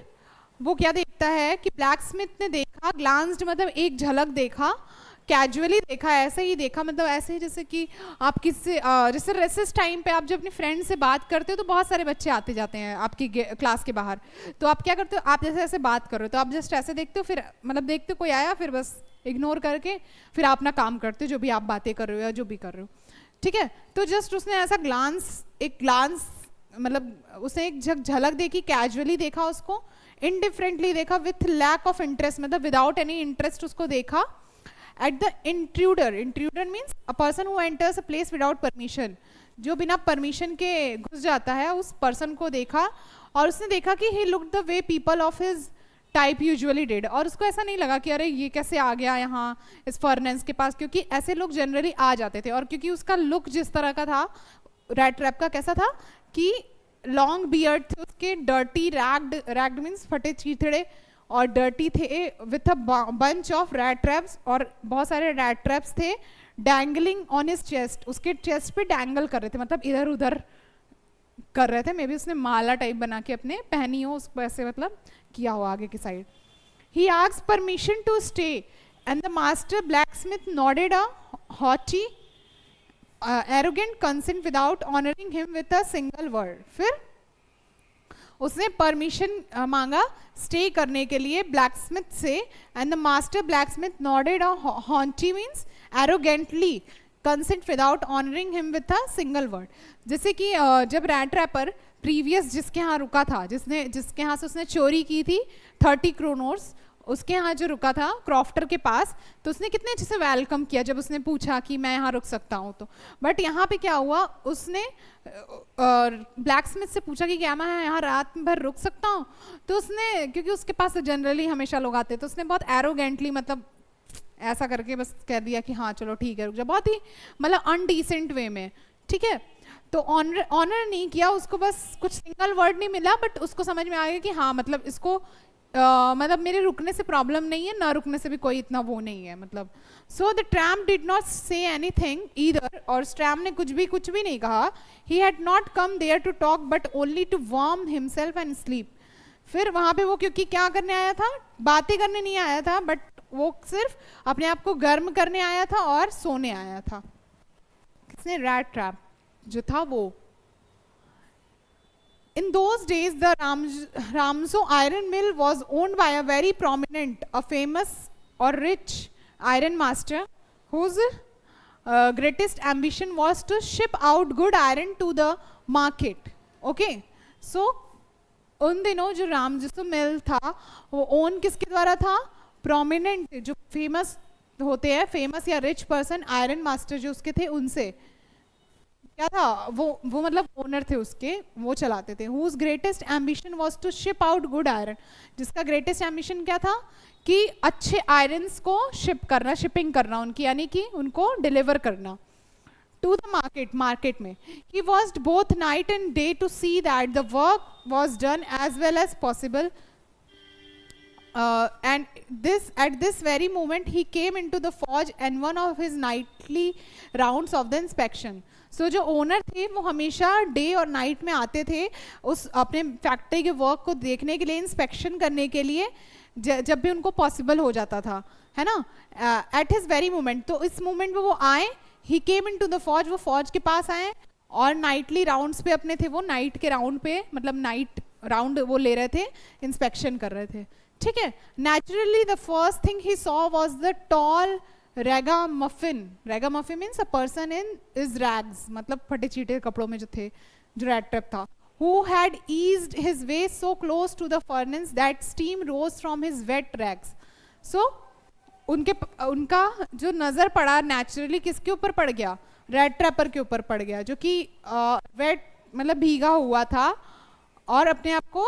Speaker 1: वो क्या देखता है कि blacksmith ने देखा, glanced मतलब एक झलक देखा, कैजुअली देखा, ऐसे ही देखा, मतलब ऐसे ही जैसे कि आप किससे जैसे रेसेस टाइम पे आप जब अपने फ्रेंड से बात करते हो तो बहुत सारे बच्चे आते जाते हैं आपकी क्लास के बाहर, तो आप क्या करते हो, आप जैसे ऐसे बात कर रहे हो तो आप जस्ट ऐसे देखते हो, फिर मतलब देखते हो कोई आया फिर बस इग्नोर करके फिर आप अपना काम करते हो, जो भी आप बातें कर रहे हो या जो भी कर रहे हो, ठीक है। तो जस्ट उसने ऐसा एक ग्लांस मतलब उसने एक झलक देखी, कैजुअली देखा उसको, इनडिफरेंटली देखा, विथ लैक ऑफ इंटरेस्ट मतलब विदाउट एनी इंटरेस्ट उसको देखा। At the intruder means a person who enters a place without permission, जो बिना परमिशन के घुस जाता है, उस पर्सन को देखा और उसने देखा कि he looked the way people of his type usually did, और उसको ऐसा नहीं लगा कि अरे ये कैसे आ गया यहाँ इस फर्नेस के पास, क्योंकि ऐसे लोग जनरली आ जाते थे। और क्योंकि उसका लुक जिस तरह का था रैट ट्रैप का, कैसा था कि लॉन्ग बियर्ड थे उसके, डर्टी, रैग्ड मीन्स फटे चीथड़े और डर्टी थे, with a bunch of rat traps, और बहुत सारे रैट ट्रैप्स थे, डैंगलिंग ऑन हिज चेस्ट, उसके चेस्ट पे डैंगल कर रहे थे, मतलब इधर उधर कर रहे थे, मे बी उसने माला टाइप बना के अपने पहनी हो, उसको ऐसे मतलब किया हो आगे की side. He asked permission to stay and the master blacksmith nodded a haughty arrogant consent without honouring him with a single word. फिर उसने परमिशन मांगा स्टे करने के लिए ब्लैकस्मिथ से, and the master blacksmith nodded haughty means arrogantly consent without honouring him with a single word. जैसे कि जब रैट ट्रैपर प्रीवियस जिसके यहाँ रुका था, जिसके यहाँ से उसने चोरी की थी 30 क्रोनोर्स, उसके यहाँ जो रुका था क्रॉफ्टर के पास, तो उसने कितने अच्छे से वेलकम किया जब उसने पूछा कि मैं यहाँ रुक सकता हूँ तो। बट यहाँ पे क्या हुआ, उसने ब्लैकस्मिथ से पूछा कि क्या मैं यहाँ रात भर रुक सकता हूँ, तो उसने, क्योंकि उसके पास जनरली हमेशा लोग आते हैं, तो उसने बहुत एरोगेंटली मतलब ऐसा करके बस कह दिया कि हाँ चलो ठीक है रुक जा, बहुत ही मतलब अनडिसेंट वे में, ठीक है। तो ऑनर नहीं किया उसको, बस कुछ सिंगल वर्ड नहीं मिला, बट उसको समझ में आ गया कि हाँ मतलब इसको मतलब मेरे रुकने से प्रॉब्लम नहीं है, ना रुकने से भी कोई इतना वो नहीं है मतलब। So the tramp did not say anything either, और ट्रैम्प ने कुछ भी नहीं कहा। He had not come there to talk but only to warm himself and sleep. फिर वहाँ पे वो क्योंकि क्या करने आया था, बातें करने नहीं आया था, बट वो सिर्फ अपने आप को गर्म करने आया था और सोने आया था। किसने? रैट ट्रैप जो था वो। In those days, the Ramso iron mill was owned by a very prominent, a famous or rich iron master whose greatest ambition was to ship out good iron to the market. Okay, so उन दिनों जो रामजसो मिल था वो own किसके द्वारा था? Prominent जो famous होते हैं, फेमस या रिच पर्सन, आयरन मास्टर जो उसके थे, उनसे क्या था वो मतलब ओनर थे उसके, वो चलाते थे। Whose greatest ambition was to ship out good iron, जिसका ग्रेटेस्ट एम्बिशन क्या था कि अच्छे आयरन्स को शिप करना, शिपिंग करना उनकी, यानी कि उनको डिलीवर करना टू द मार्केट में। He worked both night and day to see that the work was done as well as possible, and at this very moment he came into the forge and one of his nightly rounds of the inspection. So जो owner थे वो हमेशा day और night में आते थे उस अपने फैक्ट्री के वर्क को देखने के लिए, इंस्पेक्शन करने के लिए, जब भी उनको पॉसिबल हो जाता था, है ना, एट हिज वेरी मोमेंट। तो इस मोमेंट में वो आए, ही केम इनटू द फॉर्ज, वो फॉर्ज के पास आए और नाइटली राउंड्स पे अपने थे, वो नाइट के राउंड पे मतलब नाइट राउंड वो ले रहे थे, इंस्पेक्शन कर रहे थे। ठीक है. Naturally the first thing he saw was the tall ragamuffin. Ragamuffin means a person in his rags, मतलब फटे चीटे कपड़ों में जो थे, जो रैट ट्रैप था. Who had eased his way so close to the furnace that steam rose from his wet rags. So उनका जो नज़र पड़ा नेचुरली किसके ऊपर पड़ गया, रेड ट्रैपर के ऊपर पड़ गया, जो कि वेट मतलब भीगा हुआ था और अपने आप को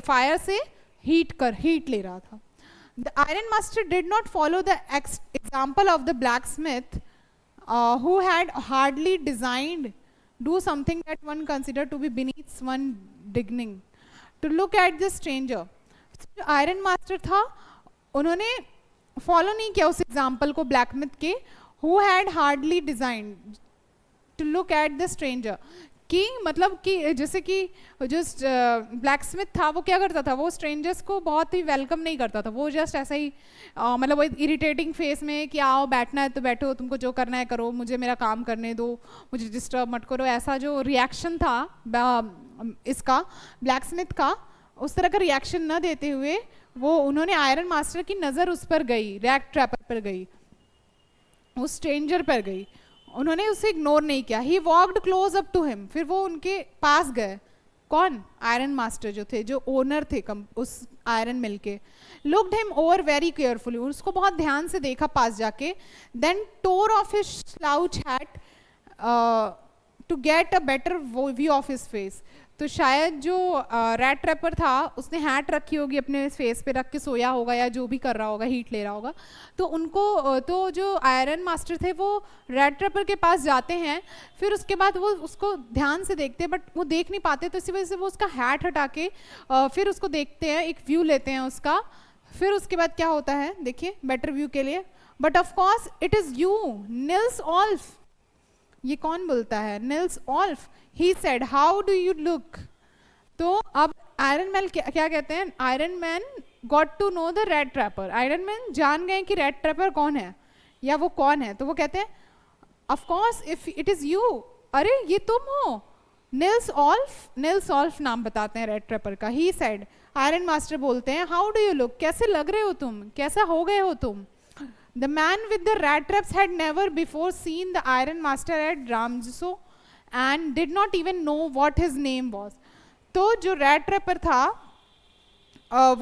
Speaker 1: फायर से हीट ले रहा था. The iron master did not follow the example of the blacksmith who had hardly designed do something that one considered to be beneath one dignity to look at the stranger. जो iron master था उन्होंने follow नहीं किया उस example को blacksmith के, who had hardly designed to look at the stranger. कि मतलब कि जैसे कि जो ब्लैकस्मिथ था वो क्या करता था, वो स्ट्रेंजर्स को बहुत ही वेलकम नहीं करता था. वो जस्ट ऐसा ही मतलब वो इरिटेटिंग फेस में कि आओ बैठना है तो बैठो, तुमको जो करना है करो, मुझे मेरा काम करने दो, मुझे डिस्टर्ब मत करो, ऐसा जो रिएक्शन था इसका ब्लैकस्मिथ का, उस तरह का रिएक्शन न देते हुए वो उन्होंने आयरन मास्टर की नज़र उस पर गई, रैट ट्रैपर पर गई, उस स्ट्रेंजर पर गई. उन्होंने उसे इग्नोर नहीं किया. He walked close up to him. फिर वो उनके पास गए. कौन? आयरन मास्टर जो थे, जो ओनर थे उस आयरन मिल के. Looked him over very carefully. उसको बहुत ध्यान से देखा पास जाके. Then tore off his slouch hat to get a better view of his face. तो शायद जो रैट ट्रैपर था उसने हैट रखी होगी अपने फेस पे रख के सोया होगा या जो भी कर रहा होगा, हीट ले रहा होगा. तो उनको तो जो आयरन मास्टर थे वो रैट ट्रैपर के पास जाते हैं. फिर उसके बाद वो उसको ध्यान से देखते हैं बट वो देख नहीं पाते, तो इसी वजह से वो उसका हैट हटा के फिर उसको देखते हैं, एक व्यू लेते हैं उसका. फिर उसके बाद क्या होता है देखिए बेटर व्यू के लिए. But of course it is you Nils Olof. ये कौन बोलता है? Nils Olof. He said how do you look. तो अब आयरन मैन क्या कहते हैं, iron man got to know the rat trapper. Iron man जान गए कि रेड ट्रैपर कौन है या वो कौन है. तो वो कहते हैं of course if it is you. अरे ये तुम हो. निल्स ऑल्फ. निल्स ऑल्फ नाम बताते हैं रेड ट्रैपर का. He said. आयरन मास्टर बोलते हैं हाउ डू यू लुक. कैसे लग रहे हो तुम, कैसा हो गए हो तुम. The man with the rat traps had never before seen the iron master at Ramso and did not even know what his name was. तो जो रैट ट्रैपर था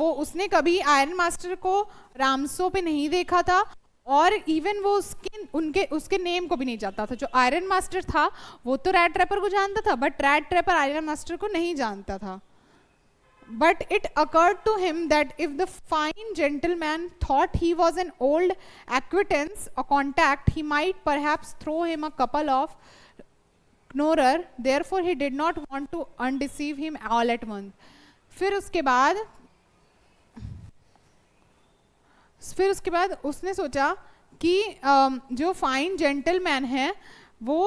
Speaker 1: वो उसने कभी आयरन मास्टर को रामसो पे नहीं देखा था और इवन वो उसके नेम को भी नहीं जानता था. जो आयरन मास्टर था वो तो रैट ट्रैपर को जानता था but rat trapper iron master को नहीं जानता था. But it occurred to him that if the fine gentleman thought he was an old acquaintance or contact, he might perhaps throw him a couple of knorrer. Therefore, he did not want to undeceive him all at once. फिर उसके बाद उसने सोचा कि जो fine gentleman है वो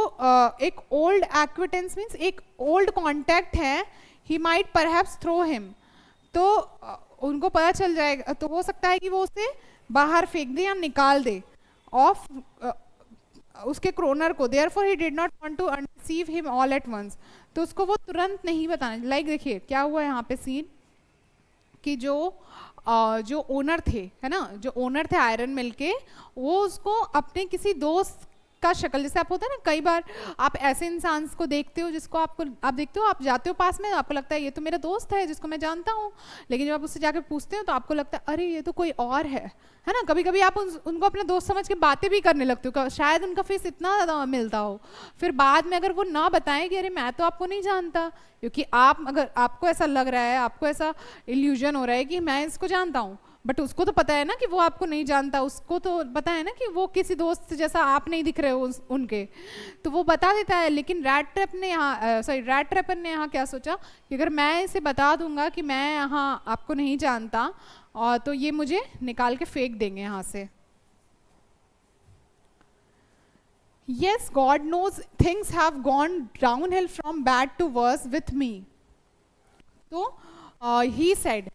Speaker 1: एक ओल्ड एक्विटेंस मीन्स एक ओल्ड कॉन्टैक्ट है. He might perhaps throw him. तो उनको पता चल जाएगा, तो हो सकता है कि वो उसे बाहर फेंक दे या निकाल दे ऑफ उसके क्रोनर को. Therefore he did not want to undeceive him all at once. तो उसको वो तुरंत नहीं बताना. लाइक देखिए क्या हुआ यहाँ पे सीन कि जो ओनर थे है ना, जो ओनर थे आयरन मिल के, वो उसको अपने किसी दोस्त का शक्ल, जैसे आप होता है ना कई बार आप ऐसे इंसान को देखते हो जिसको आप देखते हो, आप जाते हो पास में, आपको लगता है ये तो मेरा दोस्त है जिसको मैं जानता हूँ, लेकिन जब आप उससे जाकर पूछते हो तो आपको लगता है अरे ये तो कोई और है ना. कभी कभी आप उनको अपने दोस्त समझ के बातें भी करने लगते हो, शायद उनका फेस इतना ज़्यादा मिलता हो. फिर बाद में अगर वो ना बताएं कि अरे मैं तो आपको नहीं जानता, क्योंकि अगर आपको ऐसा लग रहा है, आपको ऐसा इल्यूजन हो रहा है कि मैं इसको जानता हूँ, बट उसको तो पता है ना कि वो आपको नहीं जानता. उसको तो पता है ना कि वो किसी दोस्त जैसा आप नहीं दिख रहे हो उनके, तो वो बता देता है. लेकिन रैट ट्रैपर ने यहाँ क्या सोचा कि अगर मैं इसे बता दूंगा कि मैं यहाँ आपको नहीं जानता और तो ये मुझे निकाल के फेंक देंगे यहाँ से. Yes, God knows things have gone downhill from bad to worse with me. तो he said,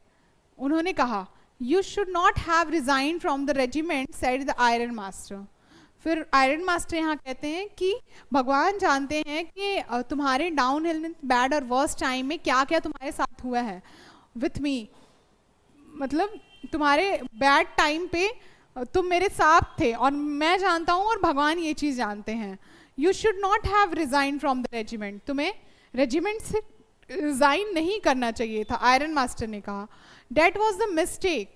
Speaker 1: उन्होंने कहा You should not have resigned from the regiment, said the iron master. फिर आयरन मास्टर यहाँ कहते हैं कि भगवान जानते हैं कि तुम्हारे डाउन हिल में बैड और वर्स्ट टाइम में क्या क्या तुम्हारे साथ हुआ है. विथ मी मतलब तुम्हारे बैड टाइम पे तुम मेरे साथ थे, और मैं जानता हूँ और भगवान ये चीज़ जानते हैं. You should not have resign from the regiment. तुम्हें रेजिमेंट से रिजाइन नहीं करना चाहिए था, आयरन मास्टर ने कहा. That was the mistake.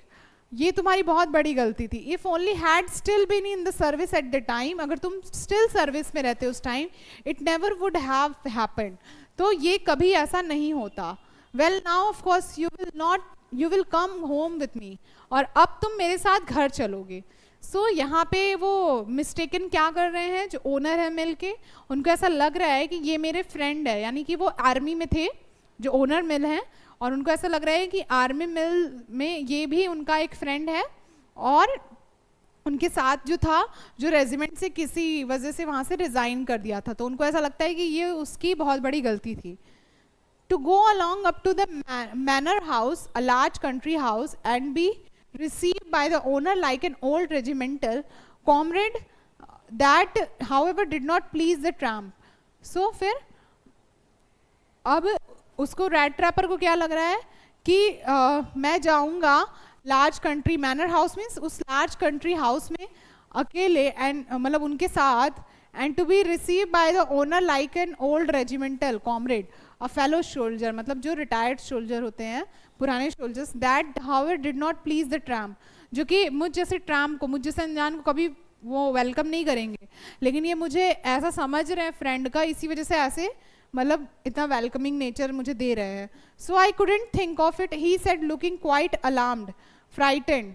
Speaker 1: ये तुम्हारी बहुत बड़ी गलती थी. If only had still been in the service at the time, अगर तुम स्टिल सर्विस में रहते उस time, it never would have happened. तो ये कभी ऐसा नहीं होता. Well now of course you will come home with me. और अब तुम मेरे साथ घर चलोगे. सो यहाँ पे वो मिस्टेकन क्या कर रहे हैं, जो ओनर है मिल के, उनको ऐसा लग रहा है कि ये मेरे फ्रेंड है, यानी कि वो आर्मी में थे जो ओनर मिल हैं, और उनको ऐसा लग रहा है कि आर्मी मिल में ये भी उनका एक फ्रेंड है, और उनके साथ जो था, जो रेजिमेंट से किसी वजह से वहाँ से रिज़ाइन कर दिया था, तो उनको ऐसा लगता है कि ये उसकी बहुत बड़ी गलती थी. To go along up to the manor house, a large country house, and be received by the owner like an old regimental comrade, that however did not please the tramp. So फिर अब उसको rat trapper को क्या लग रहा है कि मैं जाऊंगा large country manor house, means उस लार्ज कंट्री हाउस में अकेले, एंड मतलब उनके साथ, and to be receive by the owner like an old regimental comrade, a fellow soldier, मतलब जो रिटायर्ड सोल्जर होते हैं, पुराने soldiers, that however did not please the tramp, जो कि मुझ जैसे ट्रैम्प को, मुझ जैसे अनजान को कभी वो वेलकम नहीं करेंगे, लेकिन ये मुझे ऐसा समझ रहे हैं फ्रेंड का, इसी वजह से ऐसे मतलब इतना वेलकमिंग नेचर मुझे दे रहे हैं. So I couldn't think of it, he said looking quite alarmed, frightened.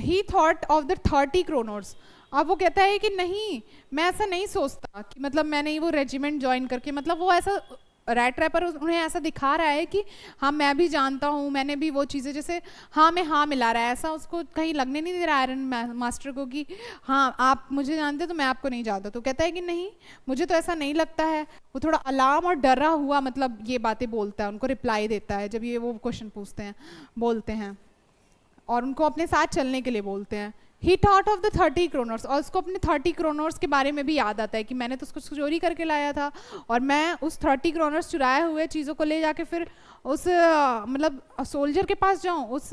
Speaker 1: He thought of the 30 kronors. अब वो कहता है कि नहीं, मैं ऐसा नहीं सोचता कि मतलब मैंने वो रेजिमेंट ज्वाइन करके, मतलब वो ऐसा रैट रैपर उन्हें ऐसा दिखा रहा है कि हाँ मैं भी जानता हूँ, मैंने भी वो चीज़ें, जैसे हाँ में हाँ मिला रहा है, ऐसा उसको कहीं लगने नहीं दे रहा आयरन मास्टर को कि हाँ आप मुझे जानते तो मैं आपको नहीं जानता. तो कहता है कि नहीं, मुझे तो ऐसा नहीं लगता है. वो थोड़ा अलार्म और डरा हुआ मतलब ये बातें बोलता है, उनको रिप्लाई देता है जब ये वो क्वेश्चन पूछते हैं, बोलते हैं, और उनको अपने साथ चलने के लिए बोलते हैं. ही थॉट ऑफ द 30 क्रोनर्स, और उसको अपने 30 क्रोनर्स के बारे में भी याद आता है कि मैंने तो उसको चोरी करके लाया था, और मैं उस 30 क्रोनर्स चुराए हुए चीज़ों को ले जाके फिर उस मतलब सोल्जर के पास जाऊं, उस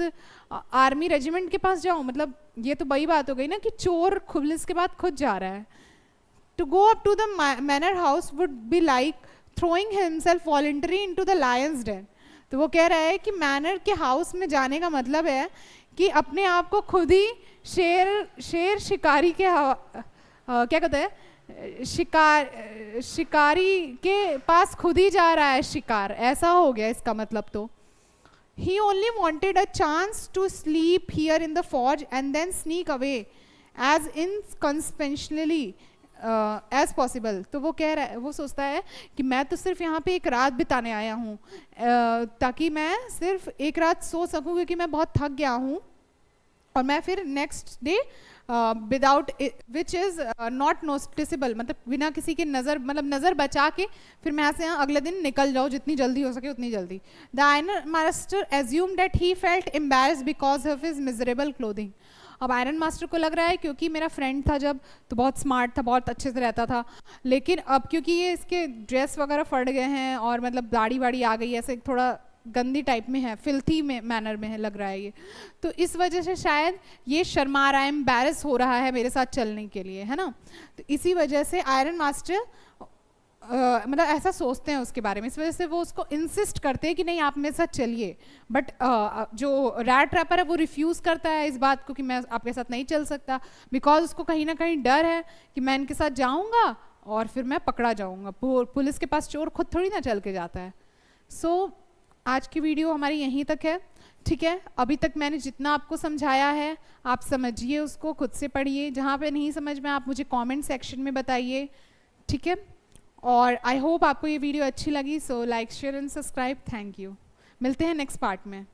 Speaker 1: आर्मी रेजिमेंट के पास जाऊं. मतलब ये तो बड़ी बात हो गई ना कि चोर पुलिस के बाद खुद जा रहा है. To go up to the manor house would be like throwing himself voluntary into the lion's den. तो वो कह रहा है कि मैनर के हाउस में जाने का मतलब है कि अपने आप को खुद ही शेर शिकारी के क्या कहते हैं, शिकारी के पास खुद ही जा रहा है शिकार, ऐसा हो गया इसका मतलब. तो he only wanted a chance to sleep here in the forge and then sneak away as inconsequentially as possible. तो वो कह रहा है, वो सोचता है कि मैं तो सिर्फ यहाँ पे एक रात बिताने आया हूँ, ताकि मैं सिर्फ एक रात सो सकूँ, क्योंकि मैं बहुत थक गया हूँ, और मैं फिर next day without which is not noticeable, मतलब बिना किसी की नज़र, मतलब नज़र बचा के फिर मैं ऐसे यहाँ अगले दिन निकल जाऊँ, जितनी जल्दी हो सके उतनी जल्दी. The iron master assume date he felt embarrassed because of his miserable clothing. अब आयरन मास्टर को लग रहा है क्योंकि मेरा फ्रेंड था जब, तो बहुत स्मार्ट था, बहुत अच्छे से रहता था, लेकिन अब क्योंकि ये इसके ड्रेस वगैरह फट गए हैं और मतलब दाढ़ी वाड़ी आ गई, ऐसे थोड़ा गंदी टाइप में है, फिल्थी में मैनर में है लग रहा है ये, तो इस वजह से शायद ये शर्मा रहा है, एम्बैरेस हो रहा है मेरे साथ चलने के लिए, है ना. तो इसी वजह से आयरन मास्टर मतलब ऐसा सोचते हैं उसके बारे में, इस वजह से वो उसको इंसिस्ट करते हैं कि नहीं आप मेरे साथ चलिए. बट जो रैट रैपर है वो रिफ्यूज़ करता है इस बात को कि मैं आपके साथ नहीं चल सकता, बिकॉज उसको कहीं ना कहीं डर है कि मैं इनके साथ जाऊंगा और फिर मैं पकड़ा जाऊंगा. पुलिस के पास चोर खुद थोड़ी ना चल के जाता है. सो आज की वीडियो हमारी यहीं तक है, ठीक है. अभी तक मैंने जितना आपको समझाया है आप समझिए उसको, खुद से पढ़िए, जहाँ पे नहीं समझ में आप मुझे कमेंट सेक्शन में बताइए, ठीक है. और आई होप आपको ये वीडियो अच्छी लगी. So like share and subscribe. Thank you. मिलते हैं नेक्स्ट पार्ट में.